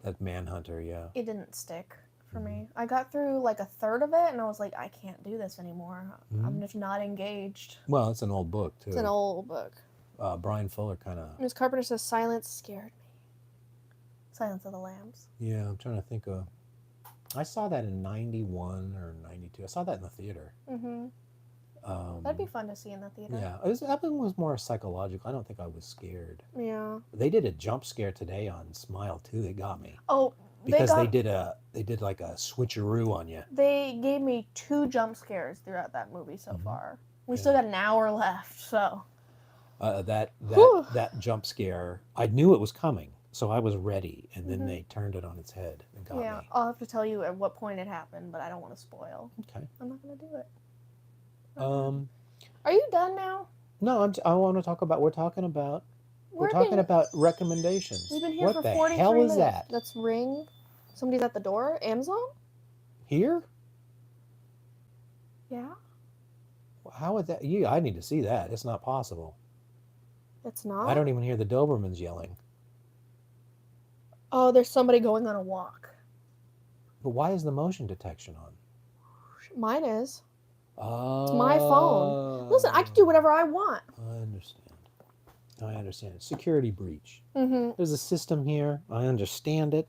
That Manhunter, yeah. it didn't stick for me. I got through like a third of it, and I was like, I can't do this anymore. I'm just not engaged. Well, it's an old book, too. It's an old book. Brian Fuller kind of... Ms. Carpenter says, Silence scared me. Silence of the Lambs. Yeah, I'm trying to think of... I saw that in 91 or 92. I saw that in the theater. Mm-hmm. That'd be fun to see in the theater. Yeah, that one was more psychological. I don't think I was scared. Yeah. They did a jump scare today on Smile too. They got me. Oh, because they did like a switcheroo on you. They gave me 2 jump scares throughout that movie so far. We still got an hour left, so. That jump scare, I knew it was coming, so I was ready, and then they turned it on its head and got me. Yeah, I'll have to tell you at what point it happened, but I don't want to spoil. Okay. I'm not gonna do it. Are you done now? No, I want to talk about. We're talking about recommendations. We've been here what for the 43 hell minutes. is that? That's Ring. Somebody's at the door. Amazon? Here? Yeah. How is that? I need to see that. It's not possible. It's not? I don't even hear the Dobermans yelling. Oh, there's somebody going on a walk. But why is the motion detection on? Mine is. Oh. It's my phone. Listen, I can do whatever I want. I understand. Security breach. Mm-hmm. There's a system here. I understand it.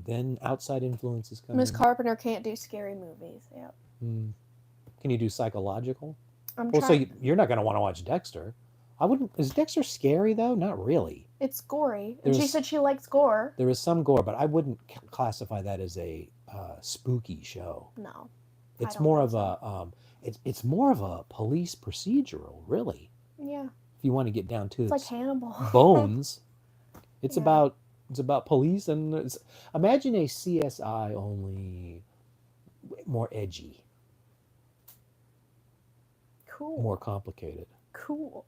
Then outside influences come Ms. in. Carpenter can't do scary movies. Yep. Can you do psychological? I'm well, trying. So you're not going to want to watch Dexter. I wouldn't. Is Dexter scary though? Not really. It's gory. And she said she likes gore. There is some gore, but I wouldn't classify that as a spooky show. No. It's more of a it's more of a police procedural, really. Yeah. If you want to get down to it's like Hannibal. Bones. It's about police and imagine a CSI only more edgy. Cool. More complicated. Cool.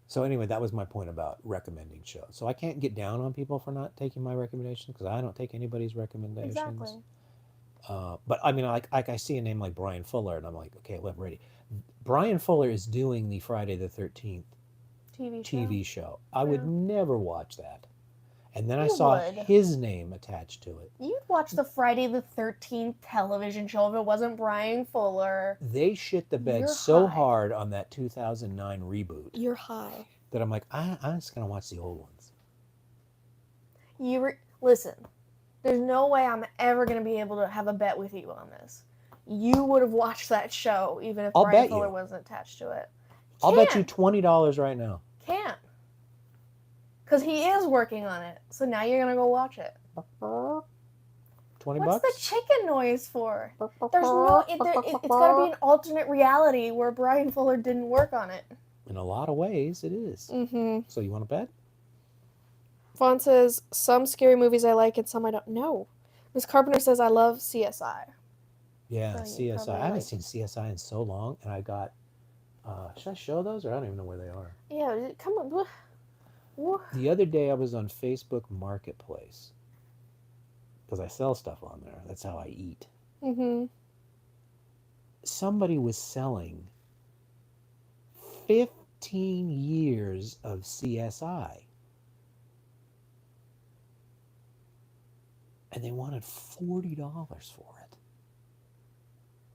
So anyway, that was my point about recommending shows. So I can't get down on people for not taking my recommendations because I don't take anybody's recommendations. Exactly. But I mean, like I see a name like Brian Fuller, and I'm like, okay, well, I'm ready. Brian Fuller is doing the Friday the 13th TV show. I would never watch that. And then I You saw would. his name attached to it. You'd watch the Friday the 13th television show if it wasn't Brian Fuller. They shit the bed You're so high. hard on that 2009 reboot You're high. that I'm like, I'm just going to watch the old ones. Listen, there's no way I'm ever going to be able to have a bet with you on this. You would have watched that show even if I'll Brian bet Fuller you. wasn't attached to it. I'll bet you $20 right now. Can't. Because he is working on it. So now you're going to go watch it. 20 What's bucks? the chicken noise for? There's no... It's got to be an alternate reality where Brian Fuller didn't work on it. In a lot of ways, it is. Mm-hmm. So you want to bet? Vaughn says, some scary movies I like and some I don't know. Miss Carpenter says, I love CSI. Yeah, Oh, you CSI. probably I haven't like seen CSI in so long, and I got... should I show those, or I don't even know where they are? Yeah, come on. The other day I was on Facebook Marketplace, because I sell stuff on there. That's how I eat. Mm-hmm. Somebody was selling 15 years of CSI. And they wanted $40 for it.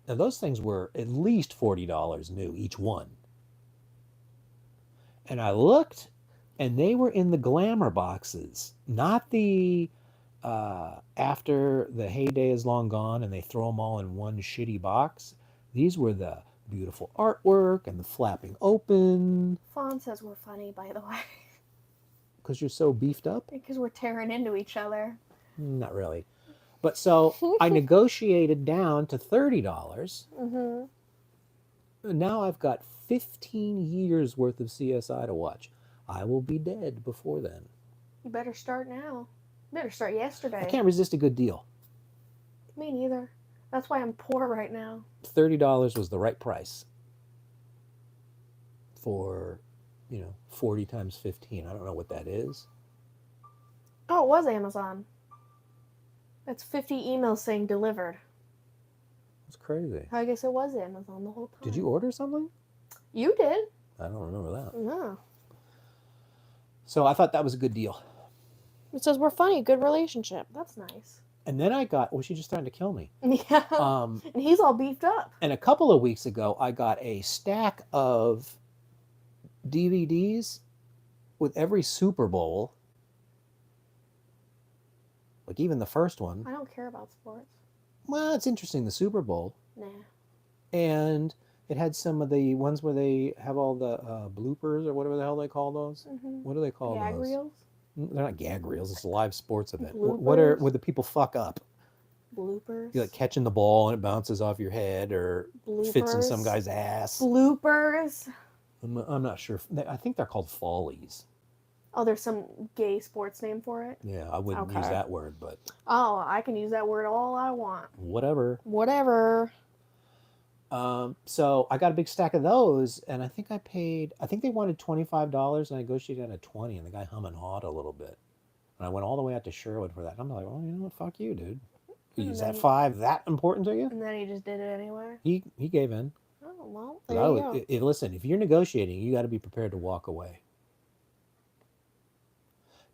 Now, those things were at least $40 new, each one. And I looked, and they were in the glamour boxes, not the after the heyday is long gone and they throw them all in one shitty box. These were the beautiful artwork and the flapping open. Fawn says we're funny, by the way. Because you're so beefed up? Because we're tearing into each other. Not really. But so I negotiated down to $30. Mm-hmm. Now I've got 15 years worth of CSI to watch. I will be dead before then. You better start now. You better start yesterday. I can't resist a good deal. Me neither. That's why I'm poor right now. $30 was the right price for, 40 times 15. I don't know what that is. Oh, it was Amazon. That's 50 emails saying delivered. That's crazy. I guess it was Amazon the whole time. Did you order something? You did. I don't remember that. No. So I thought that was a good deal. It says we're funny, good relationship. That's nice. And then I got, she's just trying to kill me. Yeah. And he's all beefed up. And a couple of weeks ago, I got a stack of DVDs with every Super Bowl. Like even the first one. I don't care about sports. Well, it's interesting, the Super Bowl. Nah. And it had some of the ones where they have all the bloopers or whatever the hell they call those. Mm-hmm. What do they call Gag those? reels? They're not gag reels. It's a live sports event. Bloopers? What are where the people fuck up? Bloopers. You're like catching the ball and it bounces off your head or Bloopers. fits in some guy's ass. Bloopers. I'm not sure. I think they're called follies. Oh, there's some gay sports name for it? Yeah, I wouldn't use that word, but... Oh, I can use that word all I want. Whatever. Whatever. So I got a big stack of those, and I think they wanted $25, and I negotiated down to $20, and the guy hum and hawed a little bit. And I went all the way out to Sherwood for that. And I'm like, well, you know what? Fuck you, dude. Is that $5 that important to you? And then he just did it anyway? He gave in. Oh, well, there you go. Listen, if you're negotiating, you got to be prepared to walk away.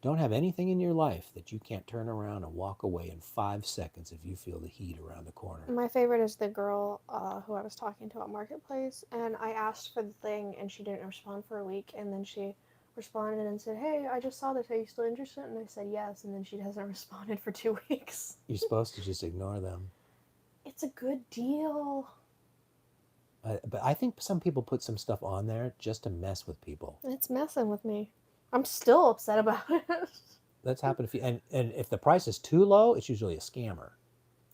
Don't have anything in your life that you can't turn around and walk away in 5 seconds if you feel the heat around the corner. My favorite is the girl who I was talking to at Marketplace, and I asked for the thing, and she didn't respond for a week, and then she responded and said, hey, I just saw this, are you still interested? And I said yes, and then she hasn't responded for 2 weeks. You're supposed to just ignore them. It's a good deal. But I think some people put some stuff on there just to mess with people. It's messing with me. I'm still upset about it. That's happened if you and if the price is too low, it's usually a scammer.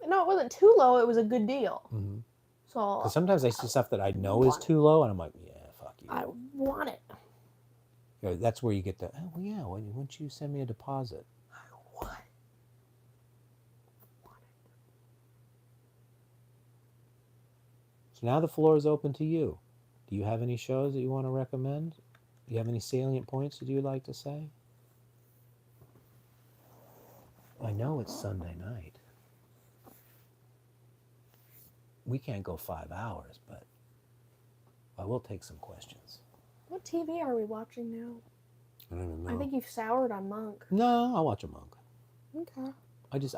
No, it wasn't too low. It was a good deal. Mm-hmm. So because sometimes I see stuff that I know is too low, and I'm like, yeah, fuck you. I want it. That's where you get the, oh well, yeah, wouldn't you send me a deposit? I want it. So now the floor is open to you. Do you have any shows that you want to recommend? Do you have any salient points that you would like to say? I know it's Sunday night. We can't go 5 hours, but I will take some questions. What TV are we watching now? I don't even know. I think you've soured on Monk. No, I'll watch a Monk. Okay.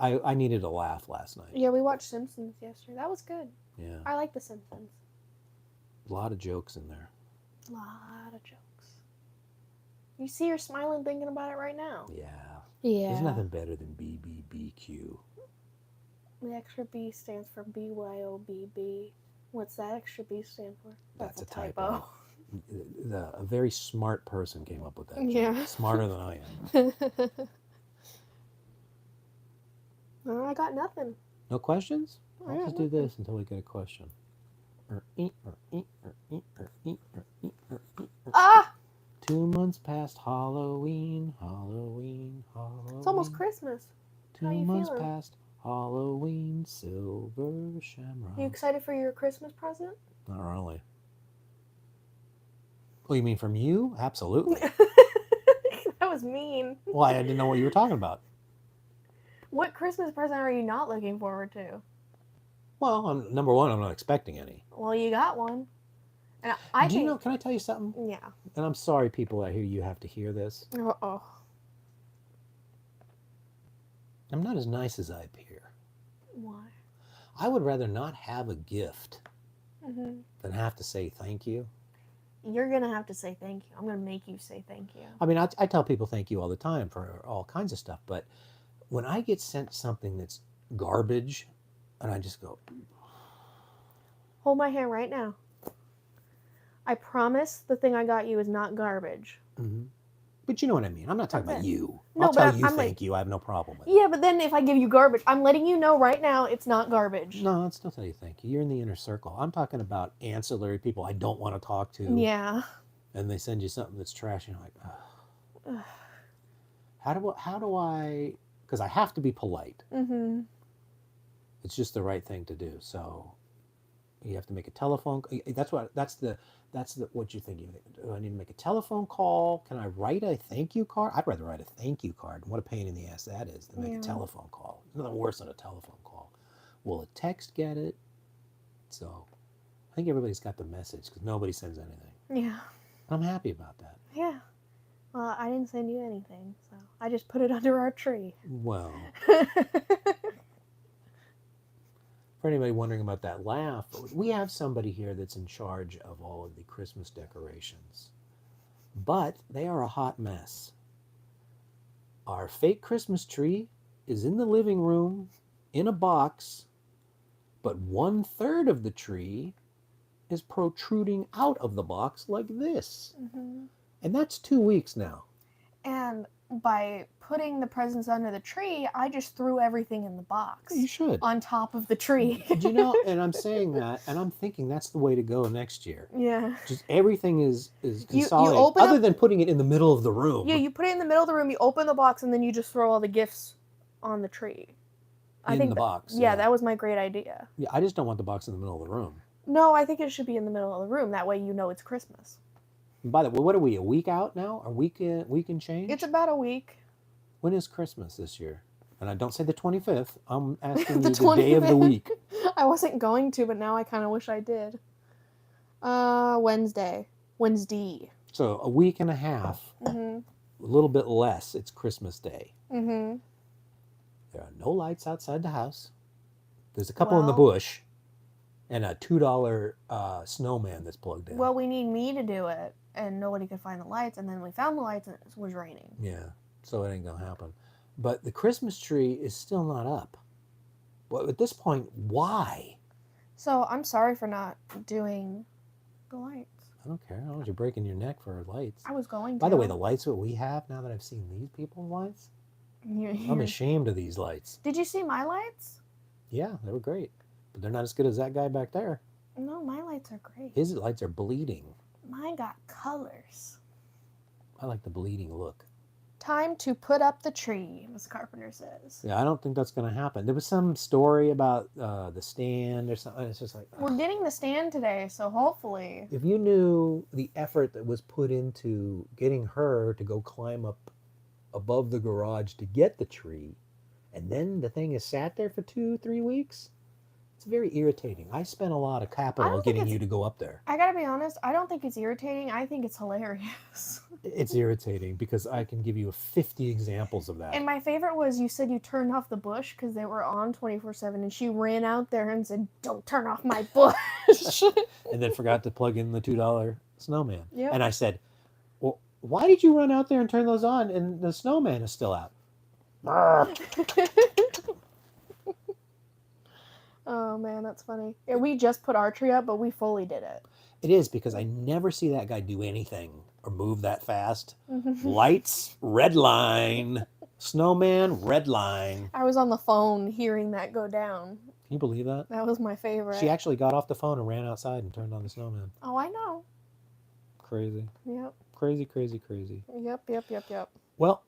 I needed a laugh last night. Yeah, we watched Simpsons yesterday. That was good. Yeah. I like The Simpsons. A lot of jokes in there. A lot of jokes. You see her smiling thinking about it right now. Yeah. Yeah. There's nothing better than BBBQ. The extra B stands for BYOBB. What's that extra B stand for? That's a typo. A very smart person came up with that. Yeah. Smarter than I am. Well, I got nothing. No questions? I'll just do this until we get a question. Ah! 2 months past Halloween, Halloween, Halloween. It's almost Christmas. 2 months past Halloween, silver shamrock. You excited for your Christmas present? Not really. Oh, you mean from you? Absolutely. That was mean. Well, I didn't know what you were talking about. What Christmas present are you not looking forward to? Well, number one, I'm not expecting any. Well, you got one. And I Do you know, can I tell you something? Yeah. And I'm sorry, people out here, you have to hear this. Uh-oh. I'm not as nice as I appear. Why? I would rather not have a gift than have to say thank you. You're going to have to say thank you. I'm going to make you say thank you. I mean, I tell people thank you all the time for all kinds of stuff, but when I get sent something that's garbage, and I just go... Hold my hand right now. I promise the thing I got you is not garbage. Mm-hmm. But you know what I mean. I'm not talking about you. No, I'll tell you I'm thank you. I have no problem with it. Yeah, but then if I give you garbage, I'm letting you know right now it's not garbage. No, I'll still tell you thank you. You're in the inner circle. I'm talking about ancillary people I don't want to talk to. Yeah. And they send you something that's trash, and you're like, ugh. How do I... Because I have to be polite. Mm-hmm. It's just the right thing to do. So you have to make a telephone... That's what you think. Do I need to make a telephone call? Can I write a thank you card? I'd rather write a thank you card. What a pain in the ass that is to make a telephone call. There's nothing worse than a telephone call. Will a text get it? So I think everybody's got the message because nobody sends anything. Yeah. I'm happy about that. Yeah. Well, I didn't send you anything, so I just put it under our tree. Well, for anybody wondering about that laugh, we have somebody here that's in charge of all of the Christmas decorations. But they are a hot mess. Our fake Christmas tree is in the living room in a box, but 1/3 of the tree is protruding out of the box like this. Mm-hmm. And that's 2 weeks now. And by putting the presents under the tree, I just threw everything in the box. You should. On top of the tree. You know, and I'm saying that, and I'm thinking that's the way to go next year. Yeah. Just everything is consolidated, other than putting it in the middle of the room. Yeah, you put it in the middle of the room, you open the box, and then you just throw all the gifts on the tree. I think the box. Yeah, that was my great idea. Yeah, I just don't want the box in the middle of the room. No, I think it should be in the middle of the room. That way you know it's Christmas. And by the way, what are we, a week out now? A week and change? It's about a week. When is Christmas this year? And I don't say the 25th. I'm asking you the day of the week. I wasn't going to, but now I kind of wish I did. Wednesday. So a week and a half. Mm-hmm. A little bit less. It's Christmas Day. Mm-hmm. There are no lights outside the house. There's a couple in the bush. And a $2 snowman that's plugged in. Well, we need me to do it. And nobody could find the lights. And then we found the lights and it was raining. Yeah. So it ain't going to happen. But the Christmas tree is still not up. Well, at this point, why? So I'm sorry for not doing the lights. I don't care. I don't want you breaking your neck for lights. I was going to. By the way, the lights that we have, now that I've seen these people's lights, I'm ashamed of these lights. Did you see my lights? Yeah, they were great. But they're not as good as that guy back there. No, my lights are great. His lights are bleeding. Mine got colors. I like the bleeding look. Time to put up the tree, Miss Carpenter says. Yeah, I don't think that's going to happen. There was some story about the stand or something. It's just like... We're getting the stand today, so hopefully... If you knew the effort that was put into getting her to go climb up above the garage to get the tree, and then the thing has sat there for 2-3 weeks, It's very irritating. I spent a lot of capital getting you to go up there. I gotta be honest, I don't think it's irritating. I think it's hilarious. It's irritating because I can give you 50 examples of that. And my favorite was you said you turned off the bush because they were on 24/7, and she ran out there and said, "Don't turn off my bush." And then forgot to plug in the $2 snowman. Yep. And I said, well, why did you run out there and turn those on and the snowman is still out? Oh man, that's funny. Yeah, we just put our tree up, but we fully did it. It is because I never see that guy do anything or move that fast. Lights, red line. Snowman, red line. I was on the phone hearing that go down. Can you believe that? That was my favorite. She actually got off the phone and ran outside and turned on the snowman. Oh, I know. Crazy. Yep. Crazy, crazy, crazy. Yep. Well,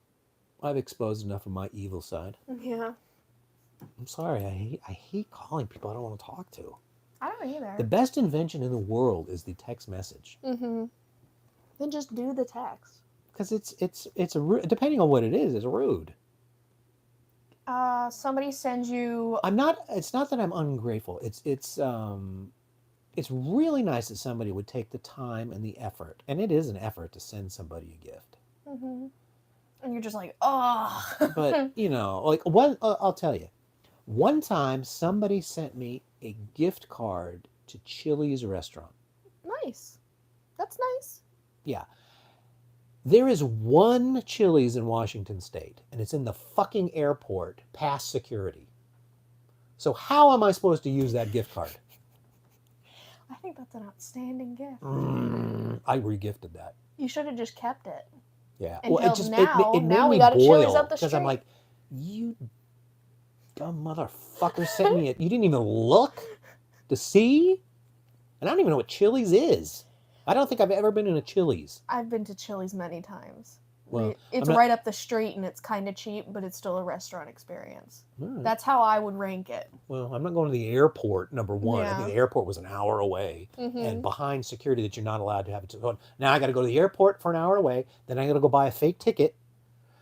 I've exposed enough of my evil side. Yeah. I'm sorry. I hate calling people I don't want to talk to. I don't either. The best invention in the world is the text message. Mm-hmm. Then just do the text. Because it's depending on what it is, it's rude. Somebody sends you. It's not that I'm ungrateful. It's really nice that somebody would take the time and the effort, and it is an effort to send somebody a gift. Mm-hmm. And you're just like, oh. But I'll tell you, one time somebody sent me a gift card to Chili's restaurant. Nice. That's nice. Yeah. There is one Chili's in Washington State, and it's in the fucking airport past security. So how am I supposed to use that gift card? I think that's an outstanding gift. I regifted that. You should have just kept it. Yeah. Until it made now me we got a Chili's boil up the because I'm street. like, you dumb motherfucker sent me it. You didn't even look to see? And I don't even know what Chili's is. I don't think I've ever been in a Chili's. I've been to Chili's many times. Well, it's right up the street and it's kind of cheap, but it's still a restaurant experience. Right. That's how I would rank it. Well, I'm not going to the airport, number one. Yeah. I think the airport was an hour away Mm-hmm. and behind security that you're not allowed to have it. Now I got to go to the airport for an hour away. Then I got to go buy a fake ticket.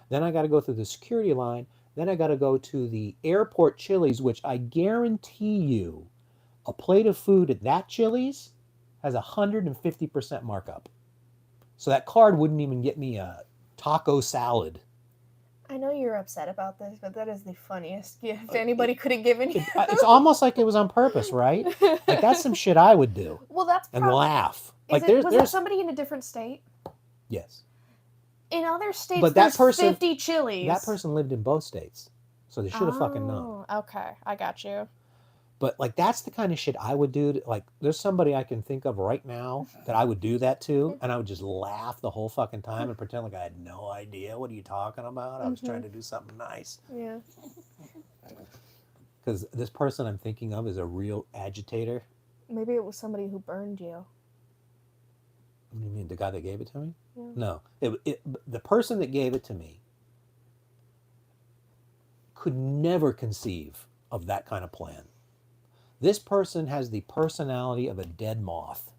Then I got to go through the security line. Then I got to go to the airport Chili's, which I guarantee you a plate of food at that Chili's has 150% markup. So that card wouldn't even get me a taco salad. I know you're upset about this, but that is the funniest gift anybody could have given you. It's almost like it was on purpose, right? Like that's some shit I would do. Well, that's and laugh. Like was that somebody in a different state? Yes. In other states, but that there's 50 Chili's. That person lived in both states, so they should have fucking known. Okay, I got you. But like that's the kind of shit I would do. Like there's somebody I can think of right now that I would do that to, and I would just laugh the whole fucking time and pretend like I had no idea. What are you talking about? I was trying to do something nice. Yeah. Because this person I'm thinking of is a real agitator. Maybe it was somebody who burned you. What do you mean, the guy that gave it to me? Yeah. No, the person that gave it to me could never conceive of that kind of plan. This person has the personality of a dead moth.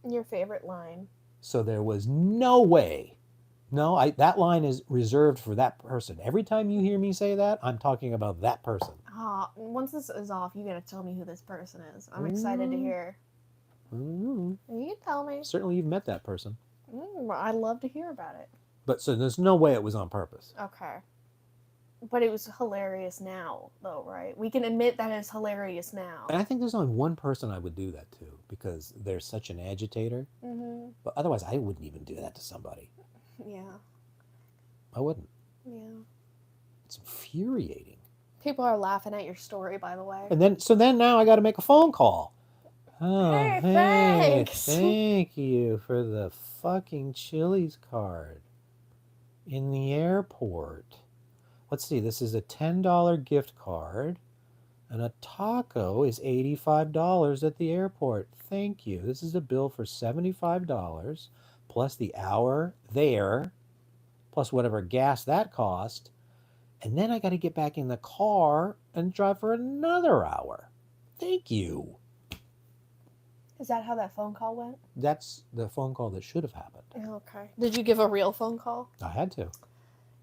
Your favorite line. So there was no way. No, that line is reserved for that person. Every time you hear me say that, I'm talking about that person. Once this is off, you gotta tell me who this person is. I'm excited to hear. Mm-hmm. You can tell me. Certainly you've met that person. I'd love to hear about it. But so there's no way it was on purpose. Okay. But it was hilarious now, though, right? We can admit that it's hilarious now. And I think there's only one person I would do that to because they're such an agitator. Mm-hmm. But otherwise, I wouldn't even do that to somebody. Yeah. I wouldn't. Yeah. It's infuriating. People are laughing at your story, by the way. And then now I got to make a phone call. Oh, Hey, thanks. Thank you for the fucking Chili's card in the airport. Let's see, this is a $10 gift card, and a taco is $85 at the airport. Thank you. This is a bill for $75, plus the hour there, plus whatever gas that cost. And then I got to get back in the car and drive for another hour. Thank you. Is that how that phone call went? That's the phone call that should have happened. Okay. Did you give a real phone call? I had to.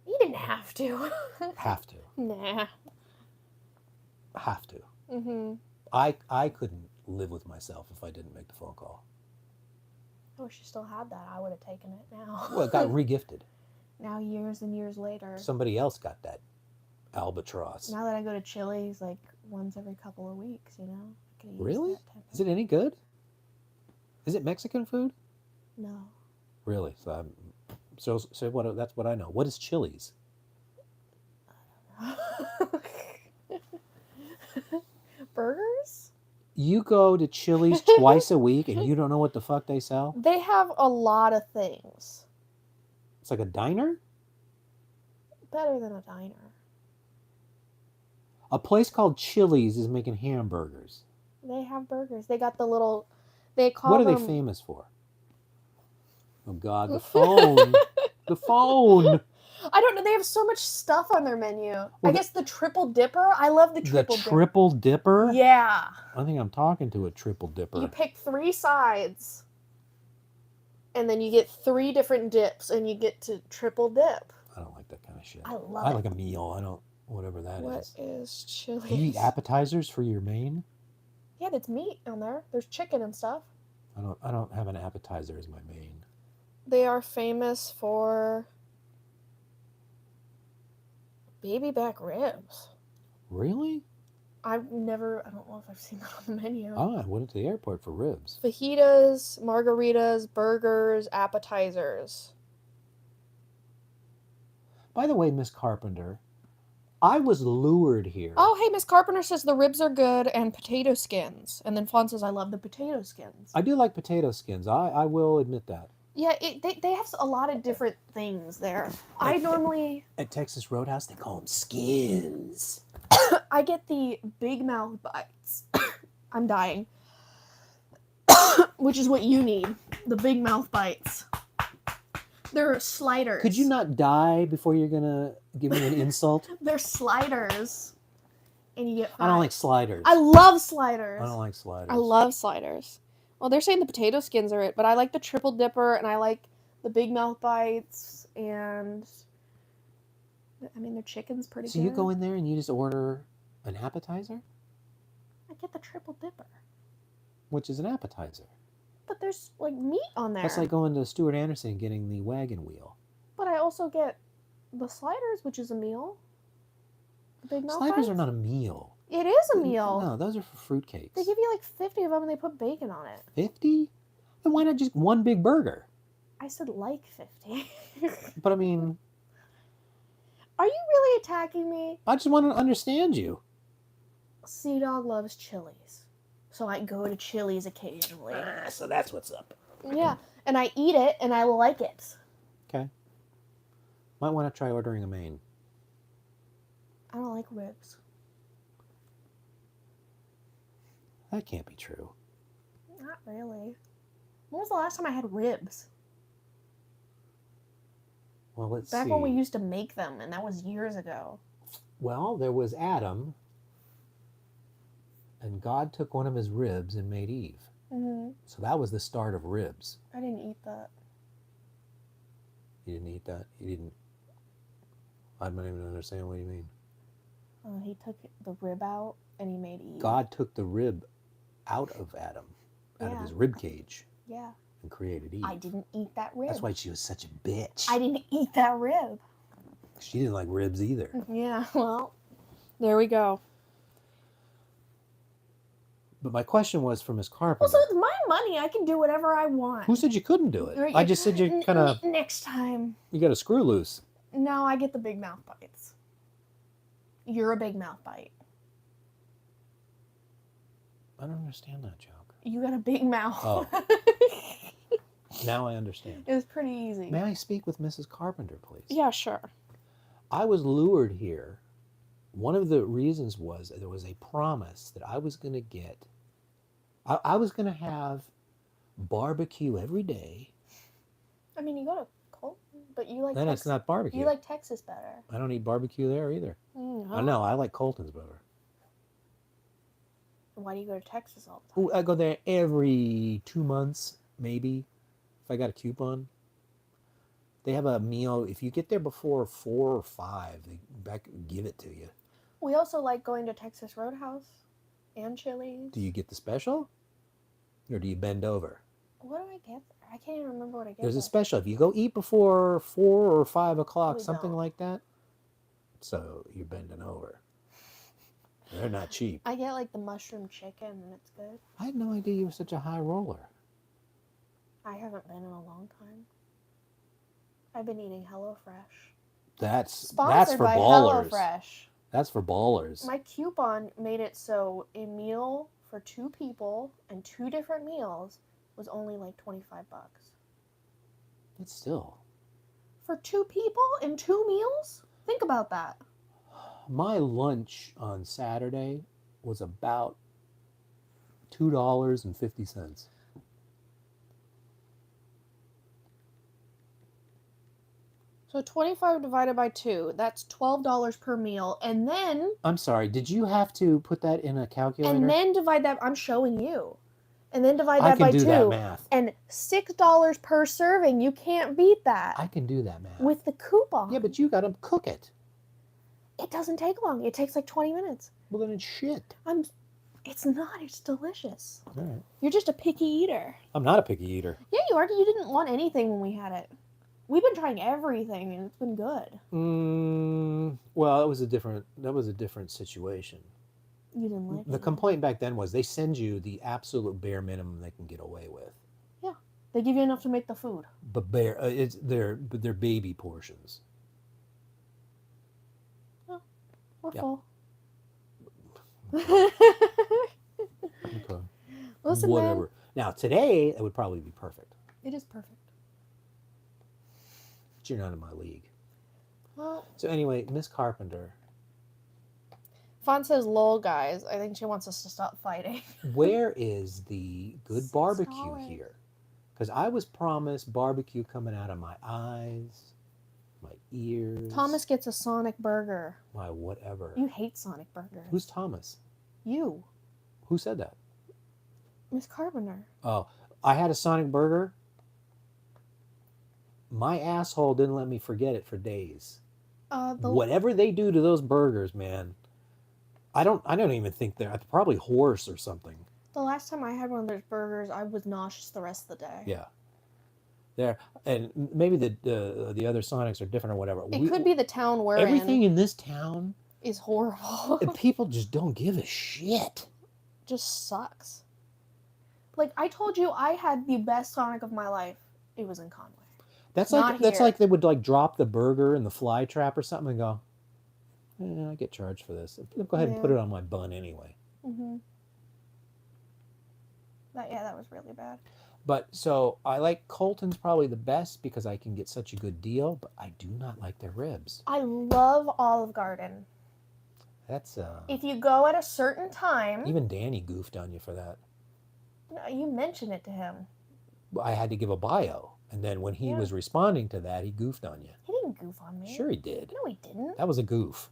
You didn't have to. Have to. Nah. Have to. Mm-hmm. I couldn't live with myself if I didn't make the phone call. I wish you still had that. I would have taken it now. Well, it got regifted. Now, years and years later. Somebody else got that albatross. Now that I go to Chili's like once every couple of weeks, you know? I could use Really? that type Is it any good? Is it Mexican food? No. Really? So what? That's what I know. What is Chili's? Burgers? You go to Chili's twice a week and you don't know what the fuck they sell? They have a lot of things. It's like a diner? Better than a diner. A place called Chili's is making hamburgers. They have burgers. They got the little. They call What are them. they famous for? Oh God, the phone. The phone. I don't know. They have so much stuff on their menu. Well, I guess the triple dipper. I love the triple dipper. The triple dipper? Yeah. I think I'm talking to a triple dipper. You pick 3 sides, and then you get 3 different dips, and you get to triple dip. I don't like that kind of shit. I love I it. like a meal. I don't, whatever that is. What is Chili's? Do you eat appetizers for your main? Yeah, there's meat on there. There's chicken and stuff. I don't have an appetizer as my main. They are famous for baby back ribs. Really? I don't know if I've seen that on the menu. Oh, I went to the airport for ribs. Fajitas, margaritas, burgers, appetizers. By the way, Miss Carpenter, I was lured here. Oh, hey, Miss Carpenter says the ribs are good and potato skins. And then Fawn says, I love the potato skins. I do like potato skins. I will admit that. Yeah, they have a lot of different things there. I normally... At Texas Roadhouse, they call them skins. I get the big mouth bites. I'm dying. Which is what you need. The big mouth bites. They're sliders. Could you not die before you're going to give me an insult? They're sliders. And you get 5. I don't like sliders. I love sliders. I don't like sliders. I love sliders. Well, they're saying the potato skins are it, but I like the triple dipper, and I like the big mouth bites, and I mean, their chicken's pretty good. So you go in there and you just order an appetizer? I get the triple dipper. Which is an appetizer. But there's, like, meat on there. That's like going to Stuart Anderson and getting the wagon wheel. But I also get the sliders, which is a meal. The big mouth Sliders bites. are not a meal. It is a meal. No, those are for fruitcakes. They give you like 50 of them and they put bacon on it. 50? Then why not just one big burger? I said like 50. But I mean... Are you really attacking me? I just want to understand you. Sea Dog loves Chili's. So I go to Chili's occasionally. So that's what's up. Yeah, and I eat it and I like it. Okay. Might want to try ordering a main. I don't like ribs. That can't be true. Not really. When was the last time I had ribs? Well, let's see. Back when we used to make them, and that was years ago. Well, there was Adam, and God took one of his ribs and made Eve. Mm-hmm. So that was the start of ribs. I didn't eat that. You didn't eat that? You didn't? I don't even understand what you mean. He took the rib out, and he made Eve. God took the rib out of Adam, out of his rib cage. Yeah. And created Eve. I didn't eat that rib. That's why she was such a bitch. I didn't eat that rib. She didn't like ribs either. Yeah, well, there we go. But my question was for Miss Carpenter. Well, so it's my money. I can do whatever I want. Who said you couldn't do it? I just said you kind of... Next time. You got a screw loose. No, I get the big mouth bites. You're a big mouth bite. I don't understand that joke. You got a big mouth. Oh. Now I understand. It was pretty easy. May I speak with Mrs. Carpenter, please? Yeah, sure. I was lured here. One of the reasons was there was a promise that I was going to get. I was going to have barbecue every day. I mean, you go to Colton, but you like Then it's not barbecue. You like Texas better. I don't eat barbecue there either. I know. I like Colton's better. Why do you go to Texas all the time? Ooh, I go there every 2 months, maybe, if I got a coupon. They have a meal. If you get there before 4 or 5, they give it to you. We also like going to Texas Roadhouse And chilies. Do you get the special? Or do you bend over? What do I get there? I can't even remember what I get There's there. a special. If you go eat before 4 or 5 o'clock, We something don't. like that. So you're bending over. They're not cheap. I get like the mushroom chicken and it's good. I had no idea you were such a high roller. I haven't been in a long time. I've been eating HelloFresh. That's Sponsored for by ballers. HelloFresh. That's for ballers. My coupon made it so a meal for 2 people and 2 different meals was only like $25. But still. For 2 people and 2 meals? Think about that. My lunch on Saturday was about $2.50. So 25 divided by 2, that's $12 per meal. And then... I'm sorry, did you have to put that in a calculator? And then divide that... I'm showing you. And then divide that by 2. I can do that math. And $6 per serving. You can't beat that. I can do that math. With the coupon. Yeah, but you got to cook it. It doesn't take long. It takes like 20 minutes. Well, then it's shit. It's not. It's delicious. All right. You're just a picky eater. I'm not a picky eater. Yeah, you are. You didn't want anything when we had it. We've been trying everything, and it's been good. Well, that was a different situation. You didn't like it. The complaint back then was they send you the absolute bare minimum they can get away with. Yeah, they give you enough to make the food. But they're baby portions. Oh, we're Yep. full. Okay. Listen, Whatever. man. Now today it would probably be perfect. It is perfect. But you're not in my league. Well, So anyway, Miss Carpenter, Fawn says, "Lol, guys. I think she wants us to stop fighting." where is the good barbecue $6. here? Because I was promised barbecue coming out of my eyes, my ears. Thomas gets a Sonic burger. My whatever. You hate Sonic burgers. Who's Thomas? You, Who said that? Miss Carpenter. Oh, I had a Sonic burger. My asshole didn't let me forget it for days. Whatever they do to those burgers, man, I don't even think they're probably horse or something. The last time I had one of those burgers, I was nauseous the rest of the day. Yeah, there, and maybe the other Sonics are different or whatever. It could be the town we're everything in this town is horrible. and people just don't give a shit. Just sucks. Like I told you, I had the best Sonic of my life. It was in Conway. That's Not like here. they would like drop the burger in the fly trap or something and go, I get charged for this. Go ahead and put it on my bun anyway. Mm-hmm. That was really bad. But so I like Colton's probably the best because I can get such a good deal, but I do not like their ribs. I love Olive Garden. That's If you go at a certain time, even Danny goofed on you for that. no, you mention it to him. I had to give a bio, and then when he was responding to that, he goofed on you. He didn't goof on me. Sure he did. No, he didn't. That was a goof.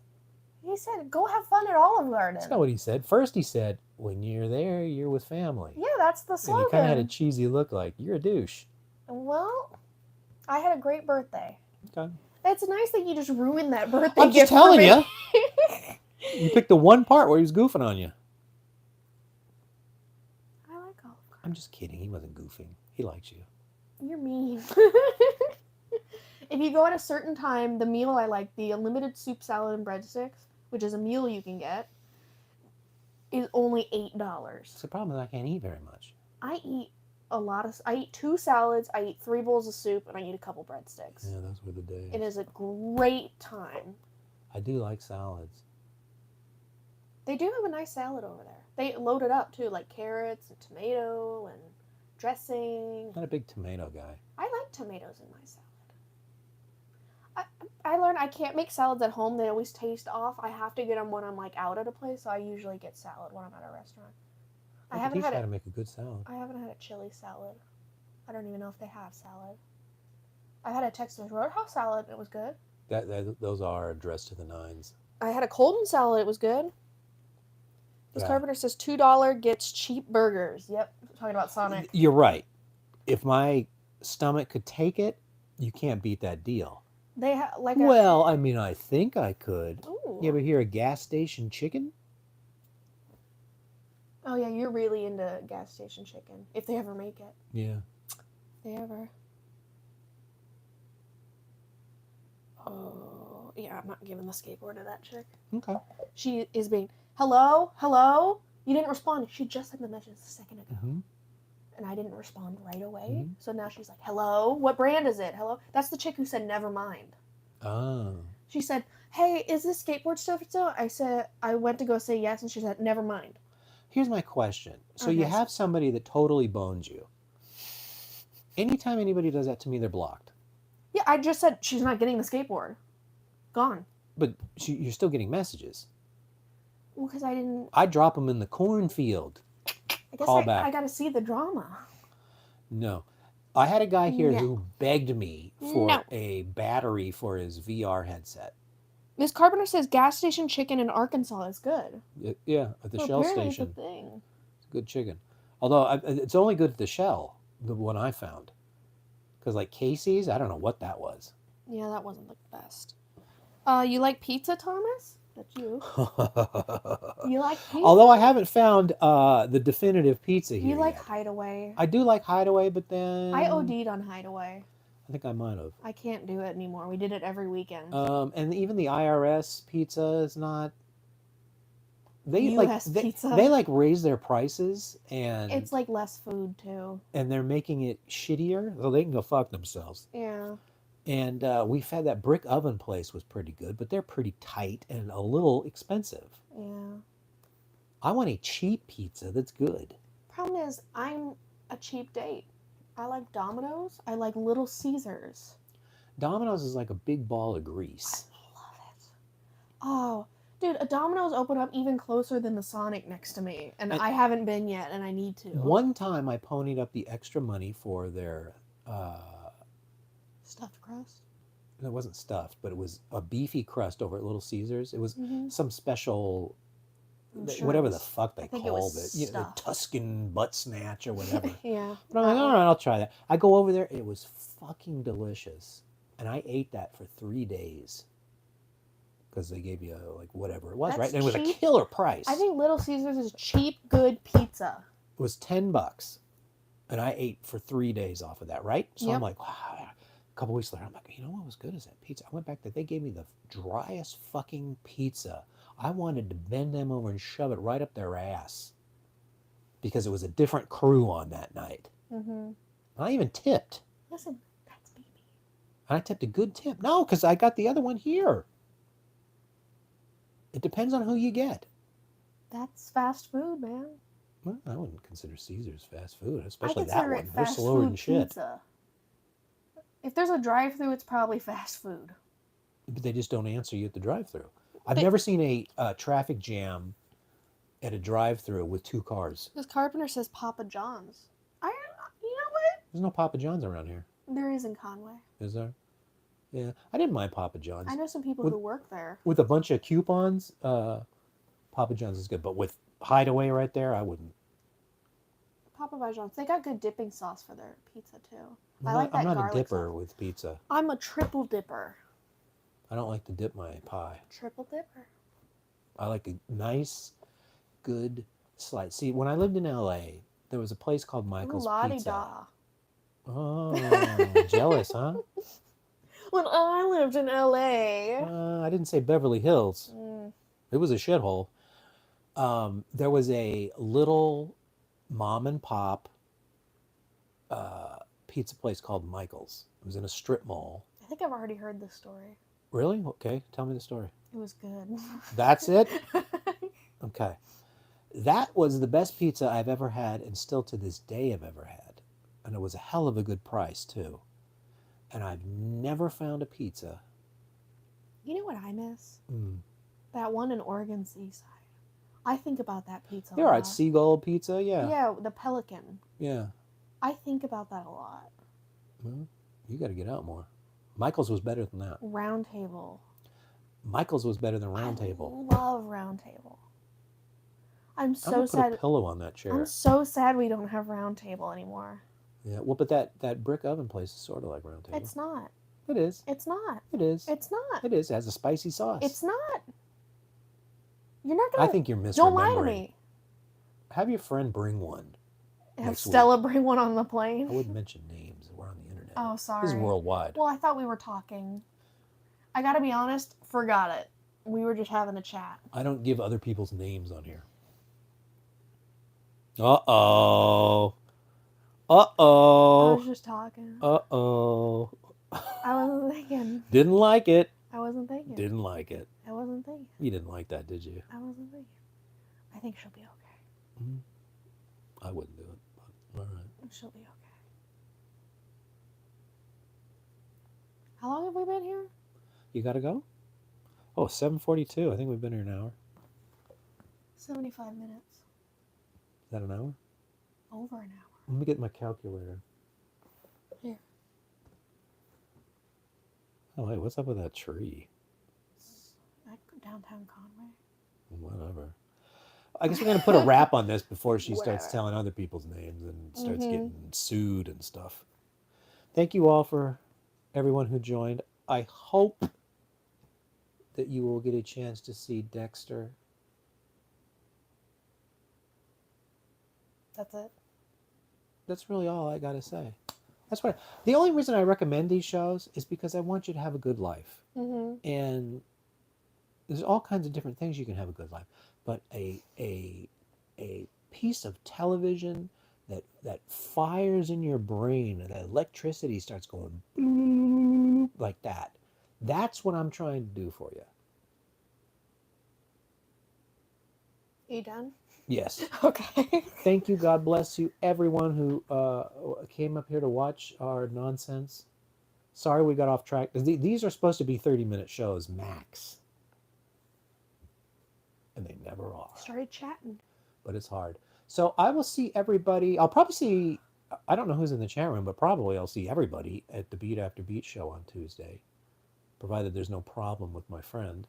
He said, "Go have fun at Olive Garden." That's not what he said. First he said, when you're there, you're with family. Yeah, that's the And slogan. he kind of had a cheesy look like, you're a douche. Well, I had a great birthday. Okay. It's nice that you just ruined that birthday I'm gift just telling for me. you. You picked the one part where he was goofing on you. I like Olive Garden. I'm just kidding. He wasn't goofing. He likes you. You're mean. If you go at a certain time, the meal I like, the unlimited soup, salad, and breadsticks, which is a meal you can get, is only $8. It's the problem is I can't eat very much. I eat I eat 2 salads, I eat 3 bowls of soup, and I eat a couple breadsticks. Yeah, those were the days. It is a great time. I do like salads. They do have a nice salad over there. They load it up too, like carrots and tomato and dressing. Not a big tomato guy. I like tomatoes in my salad. I learned I can't make salads at home. They always taste off. I have to get them when I'm like out at a place, so I usually get salad when I'm at a restaurant. I haven't had how to make a good salad. I haven't had a chili salad. I don't even know if they have salad. I had a Texas Roadhouse salad. It was good. Those are dressed to the nines. I had a Colton salad. It was good. This Yeah. Carpenter says $2 gets cheap burgers. Yep, talking about Sonic. You're right. If my stomach could take it, you can't beat that deal. They have like Well, I mean, I think I could. Ooh. You ever hear a gas station chicken? Oh yeah, you're really into gas station chicken. If they ever make it. Yeah. If they ever. Oh yeah, I'm not giving the skateboard to that chick. Okay. She is being, hello. You didn't respond. She just sent the message a second ago. Mm-hmm. And I didn't respond right away. Mm-hmm. So now she's like, hello? What brand is it? Hello? That's the chick who said, never mind. Oh. She said, hey, is this skateboard stuff still? I said, I went to go say yes, and she said, never mind. Here's my question. So Okay. you have somebody that totally bones you. Anytime anybody does that to me, they're blocked. Yeah, I just said, she's not getting the skateboard. Gone. But you're still getting messages. Well, because I didn't... I drop them in the cornfield. I guess Call back. I got to see the drama. No. I had a guy here No. who begged me for No. a battery for his VR headset. Miss Carpenter says gas station chicken in Arkansas is good. Yeah, at the Well, Shell apparently station. It's a thing. It's good chicken. Although it's only good at the Shell, the one I found. Because like Casey's, I don't know what that was. Yeah, that wasn't the best. You like pizza, Thomas? That's you. You like pizza? Although I haven't found the definitive pizza here You like yet. Hideaway. I do like Hideaway, but then... I OD'd on Hideaway. I think I might have. I can't do it anymore. We did it every weekend. And even the IRS pizza is not... US pizza. They like raise their prices, and It's like less food, too. and they're making it shittier. Well, they can go fuck themselves. Yeah. And we've had that brick oven place was pretty good, but they're pretty tight and a little expensive. Yeah. I want a cheap pizza that's good. Problem is, I'm a cheap date. I like Domino's. I like Little Caesars. Domino's is like a big ball of grease. I love it. Oh, dude, a Domino's opened up even closer than the Sonic next to me. And I haven't been yet, and I need to. One time I ponied up the extra money for their... Stuffed crust? It wasn't stuffed, but it was a beefy crust over at Little Caesars. It was some special... whatever the fuck they called it. You know, Tuscan butt snatch or whatever. Yeah. But I'm like, all right, I'll try that. I go over there. It was fucking delicious. And I ate that for 3 days. Because they gave you, like, whatever it was, That's right? And it was a cheap. killer price. I think Little Caesars is cheap, good pizza. It was $10. And I ate for 3 days off of that, right? So Yep. I'm like, wow. A couple weeks later, I'm like, you know what was good is that pizza. I went back there. They gave me the driest fucking pizza. I wanted to bend them over and shove it right up their ass. Because it was a different crew on that night. Mm-hmm. I even tipped. Listen, that's baby. And I tipped a good tip. No, because I got the other one here. It depends on who you get. That's fast food, man. Well, I wouldn't consider Caesar's fast food, I especially that consider one. it They're fast slower food than shit. pizza. If there's a drive-through, it's probably fast food. But they just don't answer you at the drive-through. I've never seen a traffic jam at a drive-through with 2 cars. This Carpenter says Papa John's. You know what? There's no Papa John's around here. There is in Conway. Is there? Yeah, I didn't mind Papa John's. I know some people who work there. With a bunch of coupons, Papa John's is good. But with Hideaway right there, I wouldn't. Papa John's. They got good dipping sauce for their pizza, too. I'm not a garlic dipper sauce. with pizza. I'm a triple dipper. I don't like to dip my pie. Triple dipper. I like a nice, good slice. See, when I lived in L.A., there was a place called Michael's Pizza. La-di-da. Oh, jealous, huh? When I lived in L.A. I didn't say Beverly Hills. Mm. It was a shithole. There was a little mom and pop pizza place called Michael's. It was in a strip mall. I think I've already heard this story. Really? Okay, tell me the story. It was good. That's it? Okay. That was the best pizza I've ever had, and still to this day have ever had. And it was a hell of a good price, too. And I've never found a pizza. You know what I miss? Mm. That one in Oregon Seaside. I think about that pizza a You're lot. right, Seagull Pizza, yeah. Yeah, the Pelican. Yeah. I think about that a lot. Well, you got to get out more. Michael's was better than that. Round Table. Michael's was better than Round Table. I love Round Table. I'm so Put a sad. pillow on that chair. I'm so sad we don't have Round Table anymore. Yeah, well, but that brick oven place is sort of like Round Table. It's not. It is. It's not. It is. It's not. It is. It has a spicy sauce. It's not. You're not gonna. I think you're misremembering. Don't lie to me. have your friend bring one. Have next Stella bring one on the plane. I wouldn't mention names. We're on the internet. Oh, sorry. This is worldwide. Well, I thought we were talking. I gotta be honest, forgot it. We were just having a chat. I don't give other people's names on here. Uh-oh. Uh-oh. I was just talking. Uh-oh. I wasn't thinking. Didn't like it. I wasn't thinking. Didn't like it. I wasn't thinking. You didn't like that, did you? I wasn't thinking. I think she'll be okay. Mm-hmm. I wouldn't do it, but all right. She'll be okay. How long have we been here? You gotta go? Oh, 7:42. I think we've been here an hour. 75 minutes. Is that an hour? Over an hour. Let me get my calculator. Here. Oh, hey, what's up with that tree? Downtown Conway. Whatever. I guess we're going to put a wrap on this before she starts Whatever. telling other people's names and starts getting sued and stuff. Thank you all for everyone who joined. I hope that you will get a chance to see Dexter. That's it. That's really all I got to say. That's what. The only reason I recommend these shows is because I want you to have a good life. Mm-hmm. And there's all kinds of different things you can have a good life, but a piece of television that fires in your brain and that electricity starts going like that. That's what I'm trying to do for you. You done? Yes. Okay. Thank you. God bless you, everyone who came up here to watch our nonsense. Sorry we got off track. These are supposed to be 30-minute shows max. And they never are. Started chatting. But it's hard. So I will see everybody. I'll probably see, I don't know who's in the chat room, but probably I'll see everybody at the Beat After Beat show on Tuesday, provided there's no problem with my friend.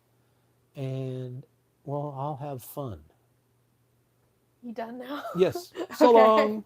And, well, I'll have fun. You done now? Yes. So long.